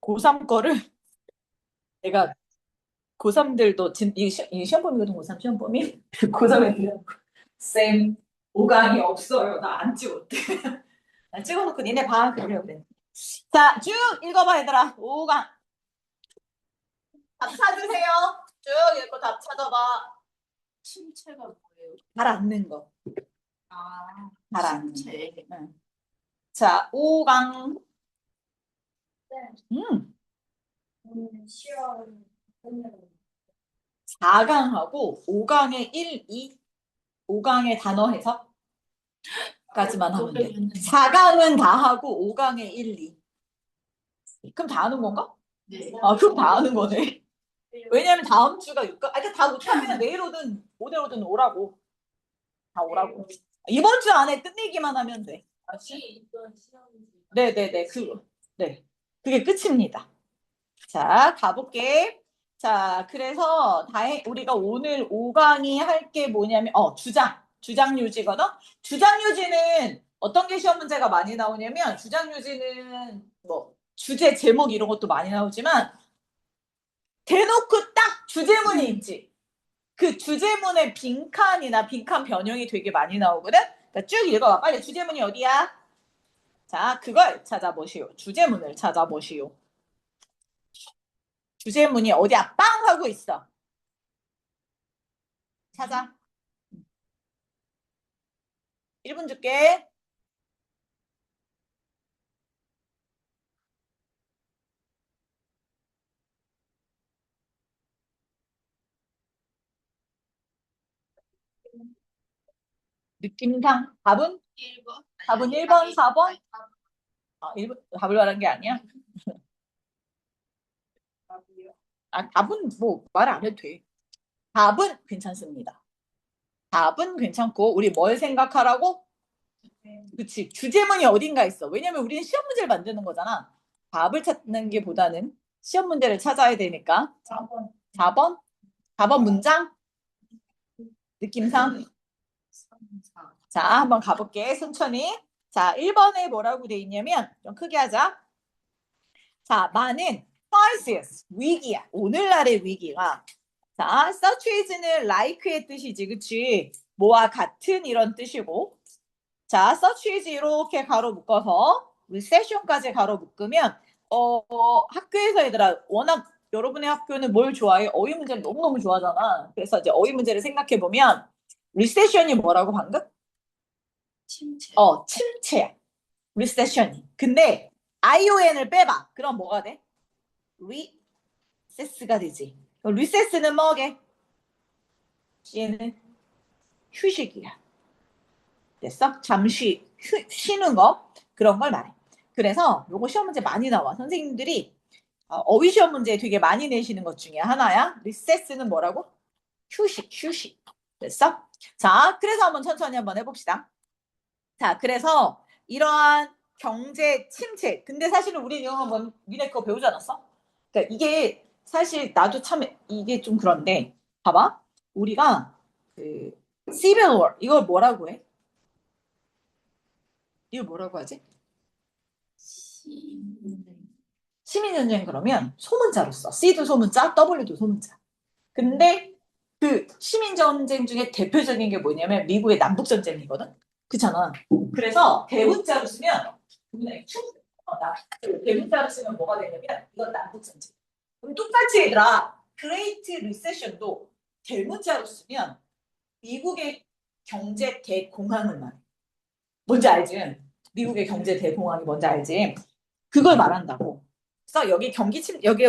고3 거를 내가 고3들도 이 시험 범위거든. 고3 시험 범위. 고3 애들 쌤 5강이 없어요. 나 안 찍었대. 나 찍어놓고 니네 봐 그러려고 그랬는데. 자, 쭉 읽어봐 얘들아. 5강 답 찾으세요. 쭉 읽고 답 찾아봐. 침체가 뭐예요? 발 앉는 거. 아, 발 앉는 거. 침체. 응. 자, 5강. 오늘 시험 끝내고 4강하고 5강의 1, 2, 5강의 단어 해석까지만 하면 돼. 4강은 다 하고 5강의 1, 2. 그럼 다 하는 건가? 네. 아, 그럼 다 하는 거네. 왜냐면 다음 주가 6강. 아, 다 못하면 내일 오든 오늘 오든 오라고. 다 오라고. 이번 주 안에 끝내기만 하면 돼. 알았지? 네네네. 네. 그게 끝입니다. 자, 가볼게. 자, 그래서 우리가 오늘 5강이 할 게 뭐냐면, 주장 유지거든? 주장 유지는 어떤 게 시험 문제가 많이 나오냐면, 주장 유지는 뭐, 주제, 제목 이런 것도 많이 나오지만, 대놓고 딱 주제문이 있지. 그 주제문의 빈칸이나 빈칸 변형이 되게 많이 나오거든? 그러니까 쭉 읽어봐. 빨리 주제문이 어디야? 자, 그걸 찾아보시오. 주제문을 찾아보시오. 주제문이 어디야? 빵! 하고 있어. 찾아. 1분 줄게. 느낌상 답은? 1번? 답은 1번, 4번? 1번 답을 말한 게 아니야? 답은 뭐 말 안 해도 돼. 답은 괜찮습니다. 답은 괜찮고 우리 뭘 생각하라고? 그치. 주제문이 어딘가 있어. 왜냐면 우리는 시험 문제를 만드는 거잖아. 답을 찾는 게 보다는 시험 문제를 찾아야 되니까. 4번. 4번? 4번 문장? 느낌상? 자, 한번 가볼게. 천천히. 자, 1번에 뭐라고 돼 있냐면 좀 크게 하자. 자, 많은 crisis, 위기야. 오늘날의 위기가. 자, such as는 like의 뜻이지. 그치? 뭐와 같은 이런 뜻이고. 자, such as 이렇게 가로 묶어서 recession까지 가로 묶으면 학교에서 얘들아 워낙 여러분의 학교는 뭘 좋아해? 어휘 문제를 너무너무 좋아하잖아. 그래서 이제 어휘 문제를 생각해 보면 recession이 뭐라고 방금? 침체. 침체야. recession이. 근데 ION을 빼봐. 그럼 뭐가 돼? recess가 되지. recess는 뭐게? 얘는 휴식이야. 됐어? 잠시 쉬는 거 그런 걸 말해. 그래서 요거 시험 문제 많이 나와. 선생님들이 어휘 시험 문제 되게 많이 내시는 것 중에 하나야. 리세스는 뭐라고? 휴식. 됐어? 자, 그래서 한번 천천히 한번 해봅시다. 자, 그래서 이러한 경제 침체. 근데 사실은 우리 이런 건 니네 거 배우지 않았어? 그러니까 이게 사실 나도 참 이게 좀 그런데 봐봐. 우리가 그 Civil War 이걸 뭐라고 해? 이거 뭐라고 하지? 시민전쟁 그러면 소문자로 써. C도 소문자, W도 소문자. 근데 그 시민전쟁 중에 대표적인 게 뭐냐면 미국의 남북전쟁이거든. 그렇잖아. 그래서 대문자로 쓰면 대문자로 쓰면 뭐가 되냐면 이건 남북전쟁. 그럼 똑같이 얘들아 그레이트 리세션도 대문자로 쓰면 미국의 경제 대공황을 말해. 뭔지 알지? 미국의 경제 대공황이 뭔지 알지? 그걸 말한다고. 그래서 여기 여기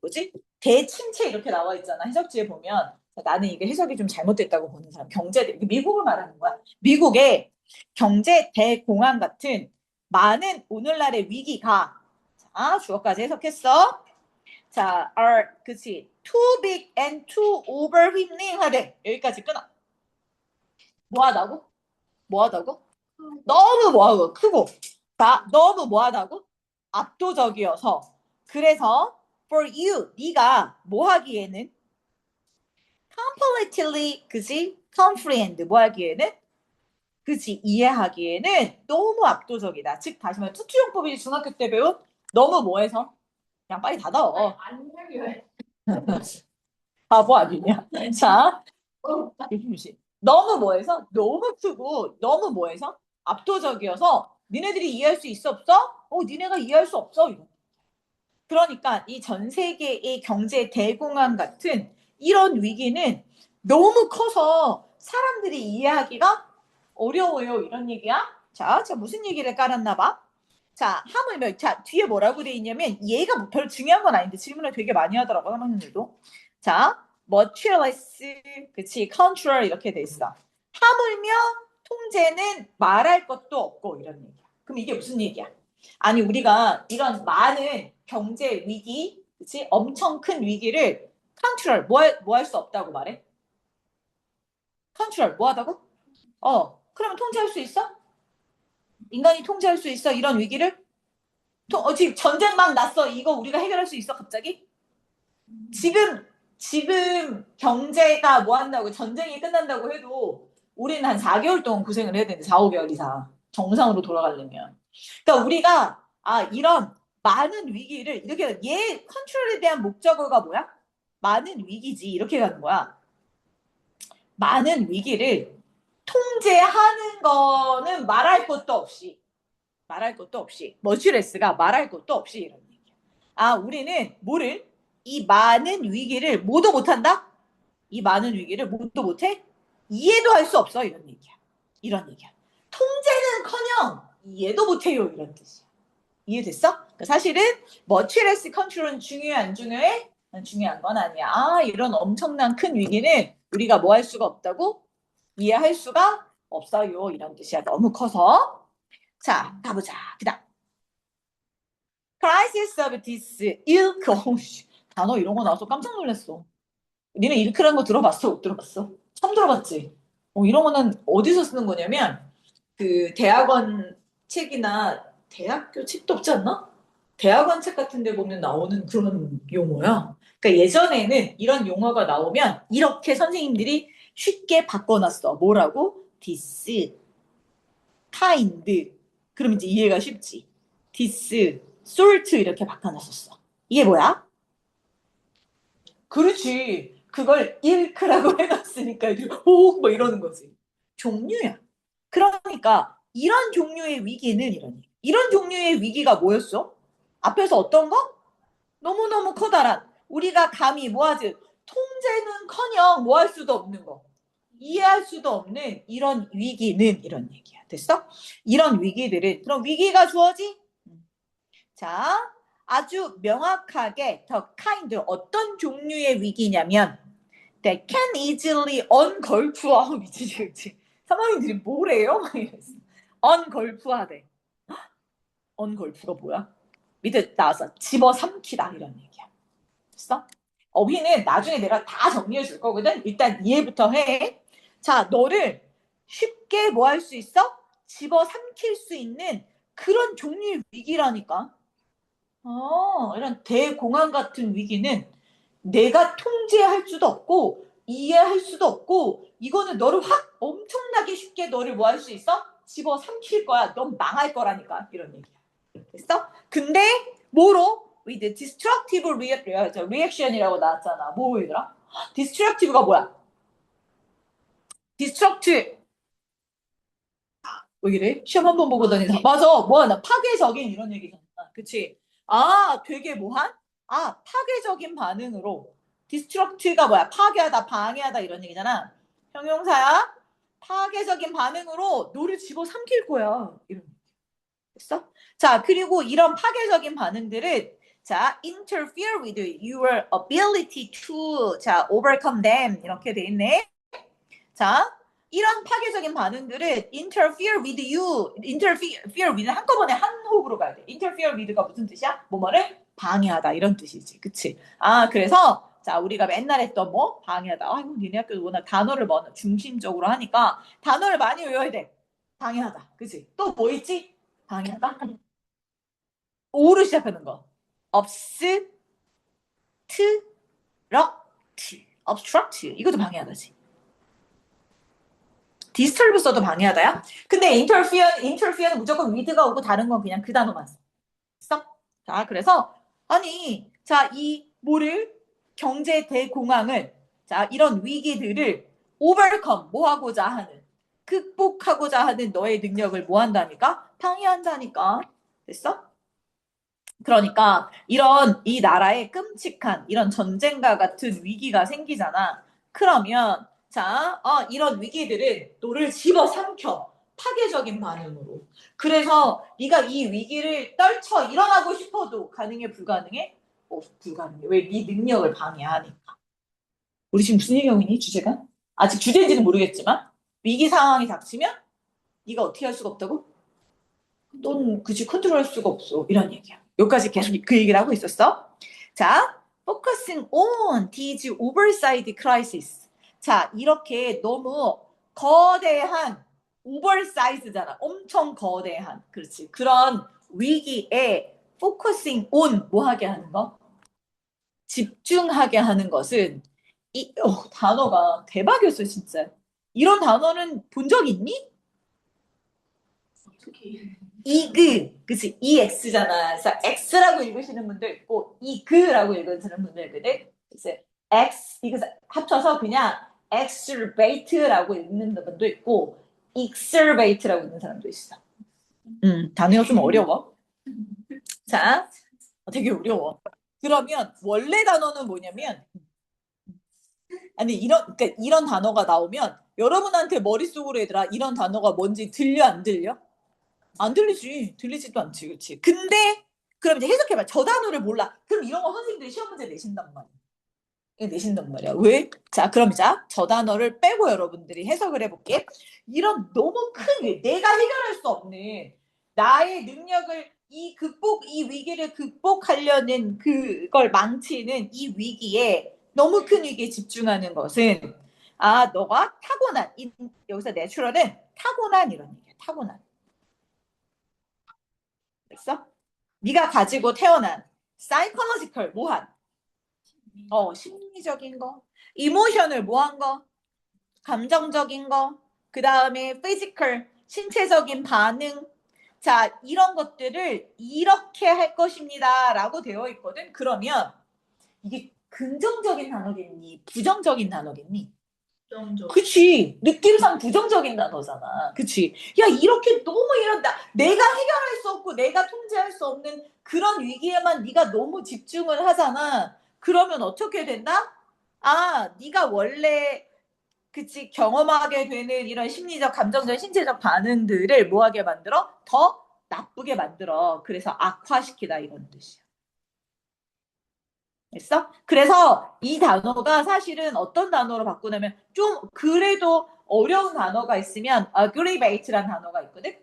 뭐지? 대침체 이렇게 나와 있잖아. 해석지에 보면 나는 이게 해석이 좀 잘못됐다고 보는 사람. 미국을 말하는 거야. 미국의 경제 대공황 같은 많은 오늘날의 위기가 자, 주어까지 해석했어. 자, 그치. Too big and too overwhelming 하대. 여기까지 끊어. 뭐 하다고? 뭐 하다고? 너무 뭐하고 크고 너무 뭐하다고? 압도적이어서 그래서 for you 네가 뭐 하기에는 completely 그지? comprehend 뭐 하기에는 그지? 이해하기에는 너무 압도적이다. 즉 다시 말해 투투용법이 중학교 때 배운 너무 뭐해서 그냥 빨리 닫아. 안 열려요. 바보 아니냐? 자, 너무 뭐해서? 너무 크고 너무 뭐해서? 압도적이어서 니네들이 이해할 수 있어 없어? 니네가 이해할 수 없어. 이거. 그러니까 이 전 세계의 경제 대공황 같은 이런 위기는 너무 커서 사람들이 이해하기가 어려워요. 이런 얘기야. 자, 제가 무슨 얘기를 깔았나 봐. 자, 하물며 자 뒤에 뭐라고 돼 있냐면 얘가 뭐 별 중요한 건 아닌데 질문을 되게 많이 하더라고 3학년들도. 자, materialist, 그치, control 이렇게 돼 있어. 하물며 통제는 말할 것도 없고 이런 얘기야. 그럼 이게 무슨 얘기야? 아니 우리가 이런 많은 경제 위기, 그치, 엄청 큰 위기를 컨트롤 뭐 할 수 없다고 말해? 컨트롤 뭐 하다고? 그러면 통제할 수 있어? 인간이 통제할 수 있어 이런 위기를? 지금 전쟁 막 났어. 이거 우리가 해결할 수 있어 갑자기? 지금 경제가 뭐 한다고 전쟁이 끝난다고 해도 우리는 한 4개월 동안 고생을 해야 되는데 4, 5개월 이상 정상으로 돌아가려면. 그러니까 우리가 이런 많은 위기를 이렇게 얘 컨트롤에 대한 목적어가 뭐야? 많은 위기지 이렇게 가는 거야. 많은 위기를 통제하는 거는 말할 것도 없이 머추레스가 말할 것도 없이 이런 얘기야. 우리는 뭐를 이 많은 위기를 모두 못한다? 이 많은 위기를 모두 못해? 이해도 할 수 없어 이런 얘기야. 통제는커녕 이해도 못해요 이런 뜻이야. 이해됐어? 그러니까 사실은 머추레스 컨트롤은 중요해 안 중요해? 중요한 건 아니야. 이런 엄청난 큰 위기는 우리가 뭐 할 수가 없다고? 이해할 수가 없어요 이런 뜻이야. 너무 커서. 자, 가보자. 그다음 crisis of this ilk. 단어 이런 거 나와서 깜짝 놀랐어. 니네 일크라는 거 들어봤어? 못 들어봤어? 처음 들어봤지? 이런 거는 어디서 쓰는 거냐면 그 대학원 책이나 대학교 책도 없지 않나? 대학원 책 같은 데 보면 나오는 그런 용어야. 그러니까 예전에는 이런 용어가 나오면 이렇게 선생님들이 쉽게 바꿔놨어. 뭐라고? this, kind. 그럼 이제 이해가 쉽지. this, sort 이렇게 바꿔놨었어. 이게 뭐야? 그렇지. 그걸 일크라고 해놨으니까 뭐 이러는 거지. 종류야. 그러니까 이런 종류의 위기는 이런 종류의 위기가 뭐였어? 앞에서 어떤 거? 너무너무 커다란 우리가 감히 뭐하지? 통제는커녕 뭐 할 수도 없는 거. 이해할 수도 없는 이런 위기는 이런 얘기야. 됐어? 이런 위기들은 그럼 위기가 주어지? 자, 아주 명확하게 the kind 어떤 종류의 위기냐면 that can easily 언걸프하 미치지 그치? 사모님들이 뭐래요? 언걸프하대. 언걸프가 뭐야? 밑에 나와서 집어삼키다 이런 얘기야. 됐어? 어휘는 나중에 내가 다 정리해 줄 거거든. 일단 이해부터 해. 자, 너를 쉽게 뭐 할 수 있어? 집어삼킬 수 있는 그런 종류의 위기라니까. 이런 대공황 같은 위기는 내가 통제할 수도 없고 이해할 수도 없고 이거는 너를 확 엄청나게 쉽게 너를 뭐 할 수 있어? 집어삼킬 거야. 넌 망할 거라니까. 이런 얘기야. 됐어? 근데 뭐로? with destructive reaction이라고 나왔잖아. 뭐 얘들아? destructive가 뭐야? destructive 왜 이래? 시험 한 번 보고 다니다. 맞아. 뭐야? 나 파괴적인 이런 얘기잖아. 그치? 되게 뭐한? 파괴적인 반응으로. 디스트럭트가 뭐야? 파괴하다, 방해하다 이런 얘기잖아. 형용사야. 파괴적인 반응으로 너를 집어삼킬 거야. 이런 얘기. 됐어? 자, 그리고 이런 파괴적인 반응들은 자, interfere with your ability to 자, overcome them 이렇게 돼 있네. 자, 이런 파괴적인 반응들은 interfere with you, interfere with 한꺼번에 한 호흡으로 가야 돼. interfere with가 무슨 뜻이야? 뭐뭐를 방해하다 이런 뜻이지, 그치? 그래서 자 우리가 맨날 했던 뭐 방해하다. 아이고 니네 학교 워낙 단어를 중심적으로 하니까 단어를 많이 외워야 돼. 방해하다, 그치? 또 뭐 있지? 방해하다. 오로 시작하는 거. obstruct, obstruct 이것도 방해하다지. 디스터브 써도 방해하다야? 근데 interfere는 무조건 with가 오고 다른 건 그냥 그 단어만 써. 자, 그래서 아니, 자, 이 뭐를 경제 대공황을 자, 이런 위기들을 overcome 뭐 하고자 하는 극복하고자 하는 너의 능력을 뭐 한다니까? 방해한다니까. 됐어? 그러니까 이런 이 나라에 끔찍한 이런 전쟁과 같은 위기가 생기잖아. 그러면 자, 이런 위기들은 너를 집어삼켜 파괴적인 반응으로. 그래서 네가 이 위기를 떨쳐 일어나고 싶어도 가능해 불가능해? 불가능해. 왜? 네 능력을 방해하니까. 우리 지금 무슨 얘기하고 있니? 주제가? 아직 주제인지는 모르겠지만 위기 상황이 닥치면 네가 어떻게 할 수가 없다고? 넌 그치 컨트롤할 수가 없어. 이런 얘기야. 여기까지 계속 그 얘기를 하고 있었어. 자, focusing on these oversized crisis. 자, 이렇게 너무 거대한 오버사이즈잖아. 엄청 거대한. 그렇지. 그런 위기에 focusing on 뭐 하게 하는 거? 집중하게 하는 것은 이 단어가 대박이었어, 진짜. 이런 단어는 본 적 있니? 어떻게 이그, 그치? EX잖아. 그래서 X라고 읽으시는 분도 있고, 이그라고 읽으시는 분도 있거든. 그래서 X, 이거 합쳐서 그냥 Xerbate라고 읽는 분도 있고, Exerbate라고 읽는 사람도 있어. 단어가 좀 어려워. 자, 되게 어려워. 그러면 원래 단어는 뭐냐면, 아니, 그러니까 이런 단어가 나오면 여러분한테 머릿속으로 얘들아, 이런 단어가 뭔지 들려, 안 들려? 안 들리지. 들리지도 않지. 그렇지. 근데 그럼 이제 해석해봐. 저 단어를 몰라. 그럼 이런 거 선생님들이 시험 문제 내신단 말이야. 내신단 말이야. 왜? 자, 그럼 자, 저 단어를 빼고 여러분들이 해석을 해볼게. 이런 너무 큰 내가 해결할 수 없는 나의 능력을 이 위기를 극복하려는 그걸 망치는 이 위기에 너무 큰 위기에 집중하는 것은 너가 타고난 여기서 내추럴은 타고난 이런 얘기야. 타고난. 됐어? 네가 가지고 태어난 사이코로지컬 뭐한 심리적인 거, 이모셔널 뭐한 거, 감정적인 거, 그 다음에 피지컬 신체적인 반응. 자, 이런 것들을 이렇게 할 것입니다라고 되어 있거든. 그러면 이게 긍정적인 단어겠니? 부정적인 단어겠니? 정적 그치. 느낌상 부정적인 단어잖아. 그치. 야, 이렇게 너무 이런다. 내가 해결할 수 없고 내가 통제할 수 없는 그런 위기에만 네가 너무 집중을 하잖아. 그러면 어떻게 된다? 네가 원래 그치 경험하게 되는 이런 심리적, 감정적, 신체적 반응들을 뭐하게 만들어? 더 나쁘게 만들어. 그래서 악화시키다 이런 뜻이야. 됐어? 그래서 이 단어가 사실은 어떤 단어로 바꾸냐면 좀 그래도 어려운 단어가 있으면 aggravate라는 단어가 있거든?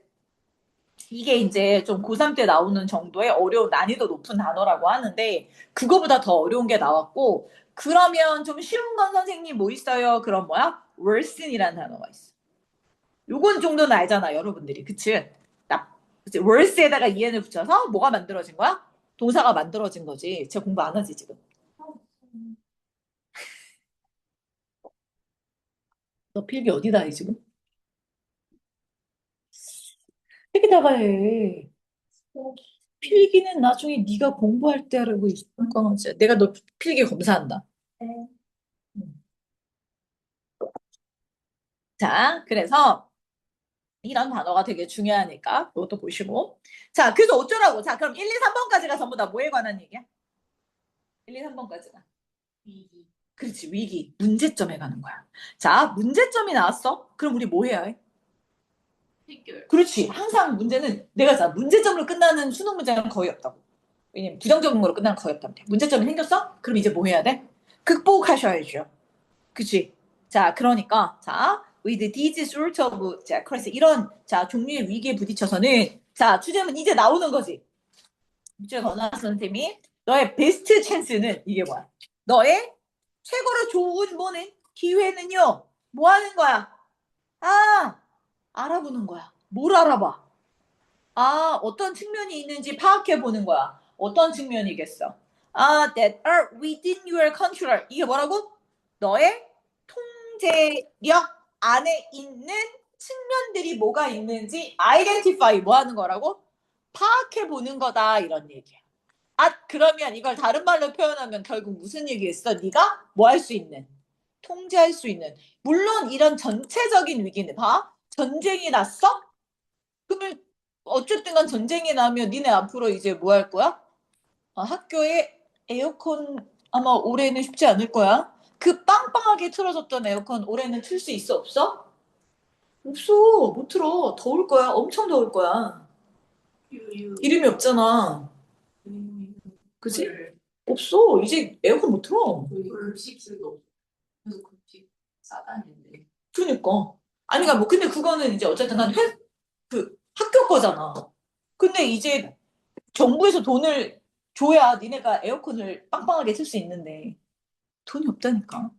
이게 이제 좀 고3 때 나오는 정도의 어려운 난이도 높은 단어라고 하는데 그거보다 더 어려운 게 나왔고 그러면 좀 쉬운 건 선생님 뭐 있어요? 그럼 뭐야? worsen이라는 단어가 있어. 요건 정도는 알잖아 여러분들이. 그치? 그치? worse에다가 en을 붙여서 뭐가 만들어진 거야? 동사가 만들어진 거지. 제가 공부 안 하지 지금. 너 필기 어디다 해 지금? 필기다가 해. 필기는 나중에 네가 공부할 때 하라고 있을 거지. 내가 너 필기 검사한다. 네. 음. 자, 그래서 이런 단어가 되게 중요하니까 그것도 보시고. 자, 그래서 어쩌라고? 자, 그럼 1, 2, 3번까지가 전부 다 뭐에 관한 얘기야? 1, 2, 3번까지가. 위기 그렇지, 위기, 문제점에 가는 거야. 자, 문제점이 나왔어? 그럼 우리 뭐 해야 해? 해결 그렇지. 항상 문제는 내가 자 문제점으로 끝나는 수능 문제는 거의 없다고. 왜냐면 부정적인 거로 끝나는 거의 없다면 돼. 문제점이 생겼어? 그럼 이제 뭐 해야 돼? 극복하셔야죠. 그치? 자, 그러니까 자, with these sort of 자, crisis 이런 자 종류의 위기에 부딪혀서는 자 주제문 이제 나오는 거지. 이제 건아 선생님이 너의 베스트 찬스는 이게 뭐야? 너의 최고로 좋은 뭐는 기회는요. 뭐 하는 거야? 알아보는 거야. 뭘 알아봐? 어떤 측면이 있는지 파악해 보는 거야. 어떤 측면이겠어? That are within your control. 이게 뭐라고? 너의 통제력 안에 있는 측면들이 뭐가 있는지 identify 뭐 하는 거라고? 파악해 보는 거다. 이런 얘기야. 그러면 이걸 다른 말로 표현하면 결국 무슨 얘기했어? 네가 뭐 할 수 있는? 통제할 수 있는. 물론 이런 전체적인 위기는 봐. 전쟁이 났어? 그러면 어쨌든 간 전쟁이 나면 니네 앞으로 이제 뭐 할 거야? 학교에 에어컨 아마 올해는 쉽지 않을 거야. 그 빵빵하게 틀어졌던 에어컨 올해는 틀 수 있어 없어? 없어. 못 틀어. 더울 거야. 엄청 더울 거야. 유유. 이름이 없잖아. 그치? 없어. 이제 에어컨 못 틀어. 급식실도 없어. 그래서 급식 싸다는데. 그러니까. 아니, 그러니까 뭐, 근데 그거는 이제 어쨌든 학교 거잖아. 근데 이제 정부에서 돈을 줘야 니네가 에어컨을 빵빵하게 쓸 수 있는데 돈이 없다니까.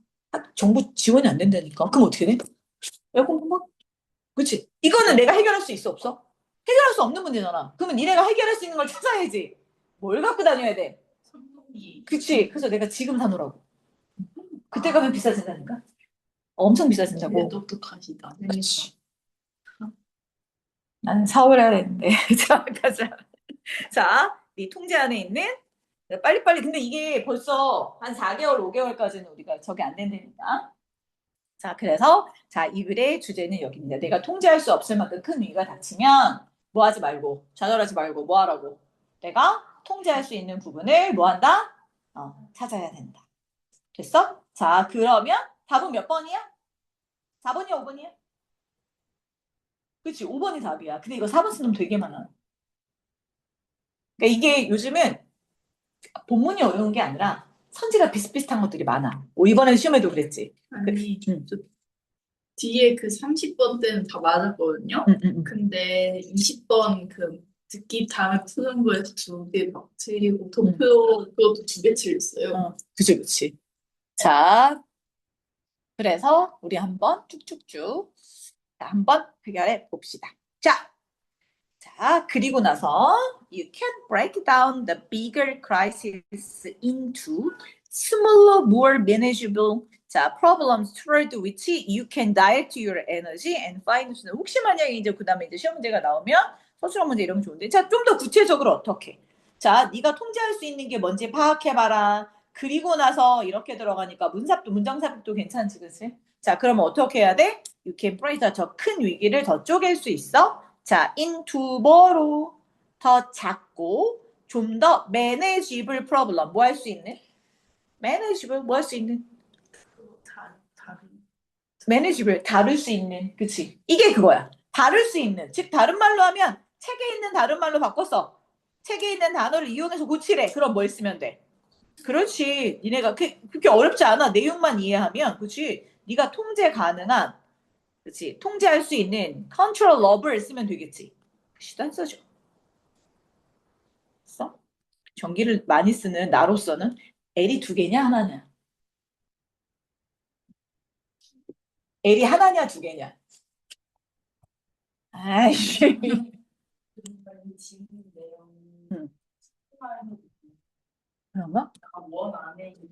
정부 지원이 안 된다니까. 그럼 어떻게 돼? 에어컨 막, 그치? 이거는 내가 해결할 수 있어, 없어? 해결할 수 없는 문제잖아. 그러면 니네가 해결할 수 있는 걸 찾아야지. 뭘 갖고 다녀야 돼? 선풍기. 그치? 그래서 내가 지금 사놓으라고. 그때 가면 비싸진다니까. 엄청 비싸진다고. 똑똑하시다. 그치. 나는 사오라 했는데. 자, 가자. 자, 이 통제 안에 있는 빨리빨리. 근데 이게 벌써 한 4개월, 5개월까지는 우리가 적이 안 된다니까. 자, 그래서 자, 이 글의 주제는 여기입니다. 내가 통제할 수 없을 만큼 큰 위기가 닥치면 뭐 하지 말고, 좌절하지 말고 뭐 하라고? 내가 통제할 수 있는 부분을 뭐 한다? 찾아야 된다. 됐어? 자, 그러면 답은 몇 번이야? 4번이야, 5번이야? 그치, 5번이 답이야. 근데 이거 4번 쓰면 되게 많아. 그러니까 이게 요즘은 본문이 어려운 게 아니라 선지가 비슷비슷한 것들이 많아. 이번에 시험에도 그랬지. 아니, 응. 저 뒤에 그 30번 때는 다 맞았거든요. 응. 근데 20번 그 듣기 다음에 푸는 거에서 2개 막 틀리고 응. 도표 그것도 2개 틀렸어요. 그치. 자, 그래서 우리 한번 쭉쭉쭉 한번 해결해 봅시다. 자, 그리고 나서 you can break down the bigger crisis into smaller, more manageable problems toward which you can direct your energy and find solution. 혹시 만약에 이제 그다음에 이제 시험 문제가 나오면 서술형 문제 이런 게 좋은데 자, 좀 더 구체적으로 어떻게? 자, 네가 통제할 수 있는 게 뭔지 파악해 봐라. 그리고 나서 이렇게 들어가니까 문장 삽입도 괜찮지, 그치? 자, 그러면 어떻게 해야 돼? You can break 저 큰 위기를 더 쪼갤 수 있어. 자, into 뭐로 더 작고 좀 더 manageable problem 뭐 할 수 있는? manageable 뭐 할 수 있는? 다른. manageable 다룰 수 있는 그치? 이게 그거야. 다룰 수 있는 즉 다른 말로 하면 책에 있는 다른 말로 바꿨어. 책에 있는 단어를 이용해서 고치래. 그럼 뭘 쓰면 돼? 그렇지. 니네가 그렇게 어렵지 않아. 내용만 이해하면 그치? 네가 통제 가능한 그치? 통제할 수 있는 controller를 쓰면 되겠지. 글씨도 안 써줘. 써? 전기를 많이 쓰는 나로서는 L이 2개냐 하나냐? L이 하나냐 2개냐? 아이씨. 응. 그런가? 원 안에 있는.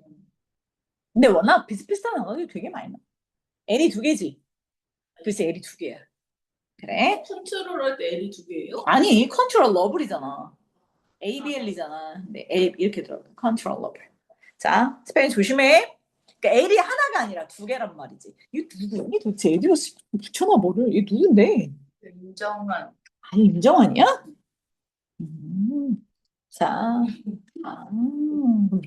근데 워낙 비슷비슷한 단어들이 되게 많이 나. L이 2개지. 글쎄 L이 2개야. 그래? 컨트롤 할 때 L이 2개예요? 아니 컨트롤 러블이잖아. ABL이잖아. 근데 L 이렇게 들어가. 컨트롤 러블. 자 스페인 조심해. 그러니까 L이 하나가 아니라 2개란 말이지. 이거 누구야? 이 도대체 L이로 붙여놔 뭐를? 얘 누군데? 인정한. 아니 임정환이야? 자,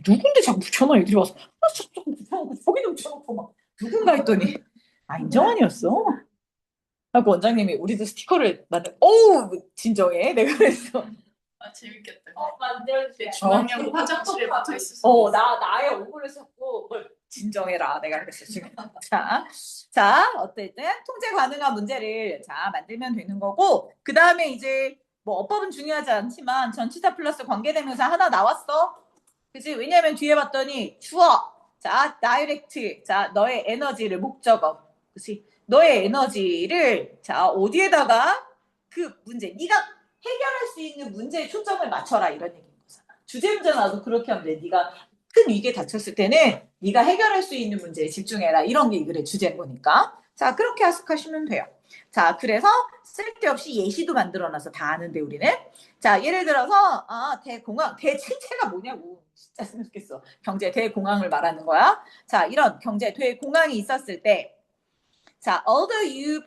누군데 자꾸 붙여놔 애들이 와서 자꾸 붙여놓고 저기도 붙여놓고 막 누군가 했더니 임정환이었어. 하고 원장님이 우리도 스티커를 만들. 오 진정해 내가 그랬어. 재밌겠다. 만들어줄게. 중앙형 화장실에 붙어 있었어. 나의 얼굴을 잡고 진정해라 내가 그랬어 지금. 자 어쨌든 통제 가능한 문제를 자 만들면 되는 거고 그 다음에 이제 뭐 어법은 중요하지 않지만 전치사 플러스 관계대명사 하나 나왔어. 그치? 왜냐면 뒤에 봤더니 주어 자 다이렉트 자 너의 에너지를 목적어 그치? 너의 에너지를 자 어디에다가 그 문제 네가 해결할 수 있는 문제에 초점을 맞춰라 이런 얘기인 거잖아. 주제 문제 나도 그렇게 하면 돼. 네가 큰 위기에 닥쳤을 때는 네가 해결할 수 있는 문제에 집중해라. 이런 게 이 글의 주제인 거니까. 자 그렇게 해석하시면 돼요. 자, 그래서 쓸데없이 예시도 만들어놔서 다 아는데 우리는. 자, 예를 들어서 대공황, 대침체가 뭐냐고. 진짜 생각했어. 경제 대공황을 말하는 거야. 자, 이런 경제 대공황이 있었을 때, 자, although you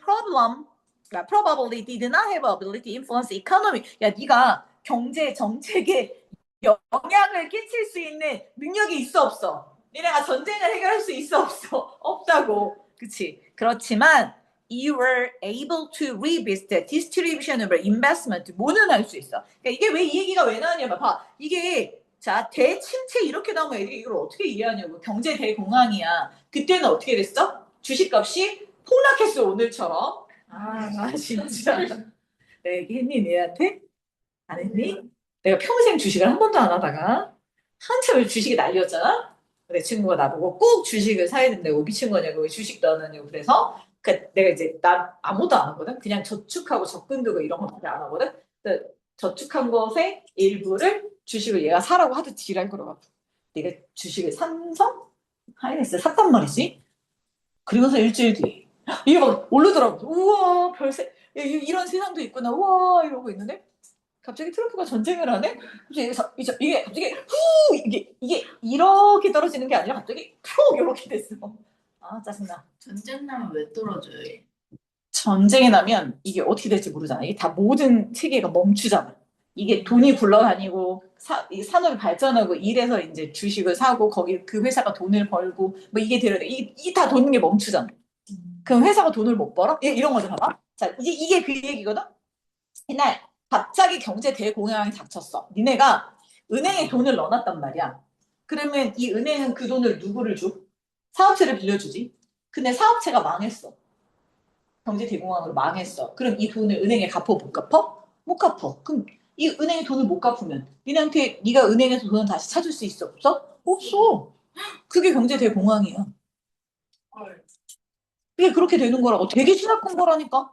probably did not have ability to influence the economy. 야, 네가 경제 정책에 영향을 끼칠 수 있는 능력이 있어 없어? 니네가 전쟁을 해결할 수 있어 없어? 없다고. 그치? 그렇지만 you were able to revisit the distribution of investment. 뭐는 할 수 있어. 그러니까 이게 왜 이 얘기가 왜 나왔냐면 봐. 이게 자 대침체 이렇게 나오면 애들이 이걸 어떻게 이해하냐고. 경제 대공황이야. 그때는 어떻게 됐어? 주식값이 폭락했어 오늘처럼. 진짜. 내가 얘기했니 얘한테? 안 했니? 내가 평생 주식을 한 번도 안 하다가 한참 주식이 난리였잖아. 내 친구가 나보고 꼭 주식을 사야 된다고. 미친 거냐고. 왜 주식도 안 하냐고. 그래서 내가 이제 나 아무도 안 하거든. 그냥 저축하고 적금 들고 이런 것밖에 안 하거든. 저축한 것의 일부를 주식을 얘가 사라고 하도 지랄 걸어가지고 내가 주식을 삼성 하이닉스 샀단 말이지. 그리고서 일주일 뒤에 이게 막 오르더라고. 우와 별세 이런 세상도 있구나. 우와 이러고 있는데 갑자기 트럼프가 전쟁을 하네? 이게 갑자기 후 이게 이렇게 떨어지는 게 아니라 갑자기 푹 이렇게 됐어. 짜증나. 전쟁 나면 왜 떨어져요? 얘? 전쟁이 나면 이게 어떻게 될지 모르잖아. 이게 다 모든 체계가 멈추잖아. 이게 돈이 굴러다니고 이 산업이 발전하고 이래서 이제 주식을 사고 거기 그 회사가 돈을 벌고 뭐 이게 되려 돼. 이게 다 도는 게 멈추잖아. 그럼 회사가 돈을 못 벌어? 이런 거죠, 봐봐. 자, 이게 그 얘기거든. 옛날 갑자기 경제 대공황이 닥쳤어. 니네가 은행에 돈을 넣어놨단 말이야. 그러면 이 은행은 그 돈을 누구를 줘? 사업체를 빌려주지. 근데 사업체가 망했어. 경제 대공황으로 망했어. 그럼 이 돈을 은행에 갚어 못 갚어? 못 갚어. 그럼 이 은행에 돈을 못 갚으면 니네한테 네가 은행에서 돈을 다시 찾을 수 있어? 없어? 없어. 그게 경제 대공황이야. 그게 그렇게 되는 거라고. 되게 심각한 거라니까.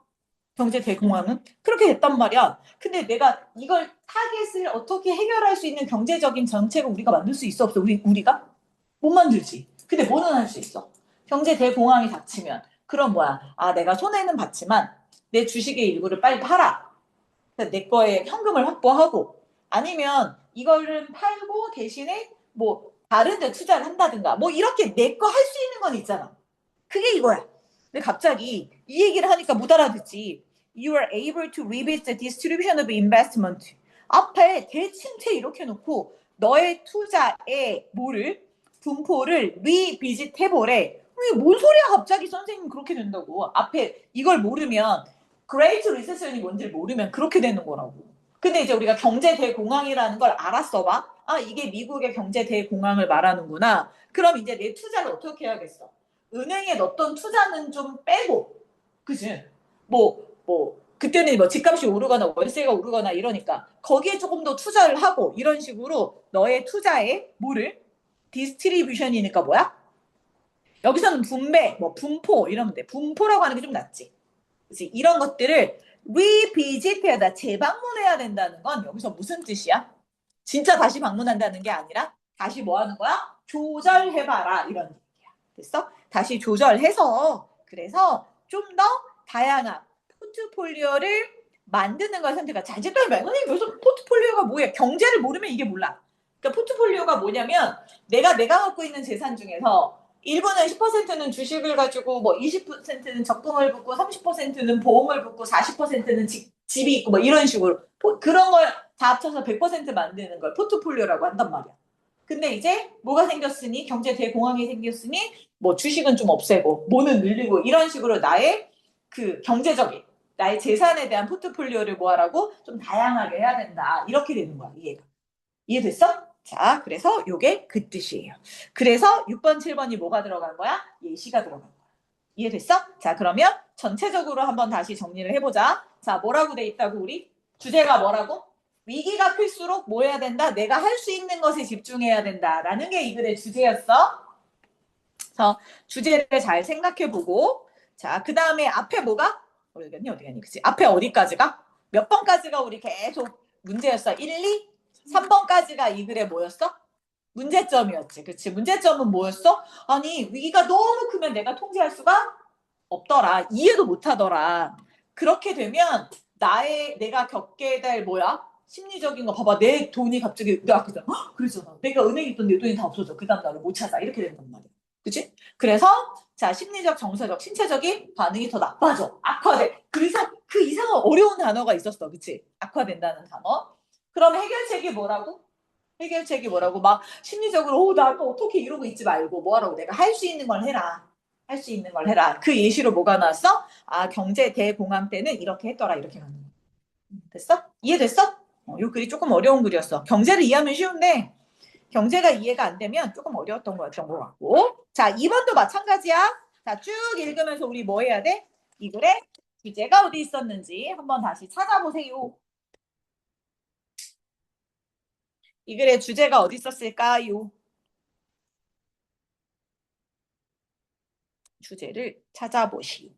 경제 대공황은 그렇게 됐단 말이야. 근데 내가 이걸 타겟을 어떻게 해결할 수 있는 경제적인 정책을 우리가 만들 수 있어 없어? 우리가 못 만들지. 근데 뭐는 할 수 있어? 경제 대공황이 닥치면 그럼 뭐야? 내가 손해는 봤지만 내 주식의 일부를 빨리 팔아. 내 거에 현금을 확보하고 아니면 이거를 팔고 대신에 뭐 다른 데 투자를 한다든가 뭐 이렇게 내 거 할 수 있는 건 있잖아. 그게 이거야. 근데 갑자기 이 얘기를 하니까 못 알아듣지. You are able to revisit the distribution of investment. 앞에 대침체 이렇게 놓고 너의 투자의 뭐를 분포를 revisit 해보래. 이게 뭔 소리야 갑자기 선생님 그렇게 된다고. 앞에 이걸 모르면 Great Recession이 뭔지를 모르면 그렇게 되는 거라고. 근데 이제 우리가 경제 대공황이라는 걸 알았어 봐. 이게 미국의 경제 대공황을 말하는구나. 그럼 이제 내 투자를 어떻게 해야겠어? 은행에 넣었던 투자는 좀 빼고, 그치? 그때는 뭐 집값이 오르거나 월세가 오르거나 이러니까 거기에 조금 더 투자를 하고 이런 식으로 너의 투자에 뭐를? 디스트리뷰션이니까 뭐야? 여기서는 분배, 분포 이러면 돼. 분포라고 하는 게 좀 낫지. 그치? 이런 것들을 리비짓해야 재방문해야 된다는 건 여기서 무슨 뜻이야? 진짜 다시 방문한다는 게 아니라 다시 뭐 하는 거야? 조절해봐라 이런 얘기야. 됐어? 다시 조절해서 그래서 좀 더 다양한 포트폴리오를 만드는 걸 선택하. 자, 이제 또 해봐요. 선생님 여기서 포트폴리오가 뭐야? 경제를 모르면 이게 몰라. 그러니까 포트폴리오가 뭐냐면 내가 갖고 있는 재산 중에서 일부는 10%는 주식을 가지고 뭐 20%는 적금을 붓고 30%는 보험을 붓고 40%는 집이 있고 뭐 이런 식으로 그런 걸 다 합쳐서 100% 만드는 걸 포트폴리오라고 한단 말이야. 근데 이제 뭐가 생겼으니 경제 대공황이 생겼으니 뭐 주식은 좀 없애고 뭐는 늘리고 이런 식으로 나의 그 경제적인 나의 재산에 대한 포트폴리오를 뭐하라고 좀 다양하게 해야 된다. 이렇게 되는 거야. 이해됐어? 자, 그래서 요게 그 뜻이에요. 그래서 6번, 7번이 뭐가 들어간 거야? 예시가 들어간 거야. 이해됐어? 자, 그러면 전체적으로 한번 다시 정리를 해보자. 자, 뭐라고 돼 있다고 우리? 주제가 뭐라고? 위기가 클수록 뭐 해야 된다? 내가 할 수 있는 것에 집중해야 된다라는 게 이 글의 주제였어. 그래서 주제를 잘 생각해보고 자, 그 다음에 앞에 뭐가? 어디 갔니? 그치? 앞에 어디까지가? 몇 번까지가 우리 계속 문제였어? 1, 2? 3번까지가 이 글에 뭐였어? 문제점이었지. 그치? 문제점은 뭐였어? 아니, 위기가 너무 크면 내가 통제할 수가 없더라. 이해도 못하더라. 그렇게 되면 내가 겪게 될 뭐야? 심리적인 거 봐봐. 내 돈이 갑자기 내가 그잖아. 그러잖아. 내가 은행에 있던 내 돈이 다 없어져. 그 다음 나를 못 찾아. 이렇게 된단 말이야. 그치? 그래서 자 심리적, 정서적, 신체적인 반응이 더 나빠져. 악화돼. 그래서 그 이상한 어려운 단어가 있었어. 그치? 악화된다는 단어. 그럼 해결책이 뭐라고? 해결책이 뭐라고? 막 심리적으로 나 또 어떻게 이러고 있지 말고 뭐하라고 내가 할 수 있는 걸 해라. 할 수 있는 걸 해라. 그 예시로 뭐가 나왔어? 아 경제 대공황 때는 이렇게 했더라. 이렇게 가는 거. 됐어? 이해됐어? 요 글이 조금 어려운 글이었어. 경제를 이해하면 쉬운데 경제가 이해가 안 되면 조금 어려웠던 거였던 것 같고. 자 2번도 마찬가지야. 자 쭉 읽으면서 우리 뭐 해야 돼? 이 글에 주제가 어디 있었는지 한번 다시 찾아보세요. 이 글의 주제가 어디 있었을까요? 주제를 찾아보시오.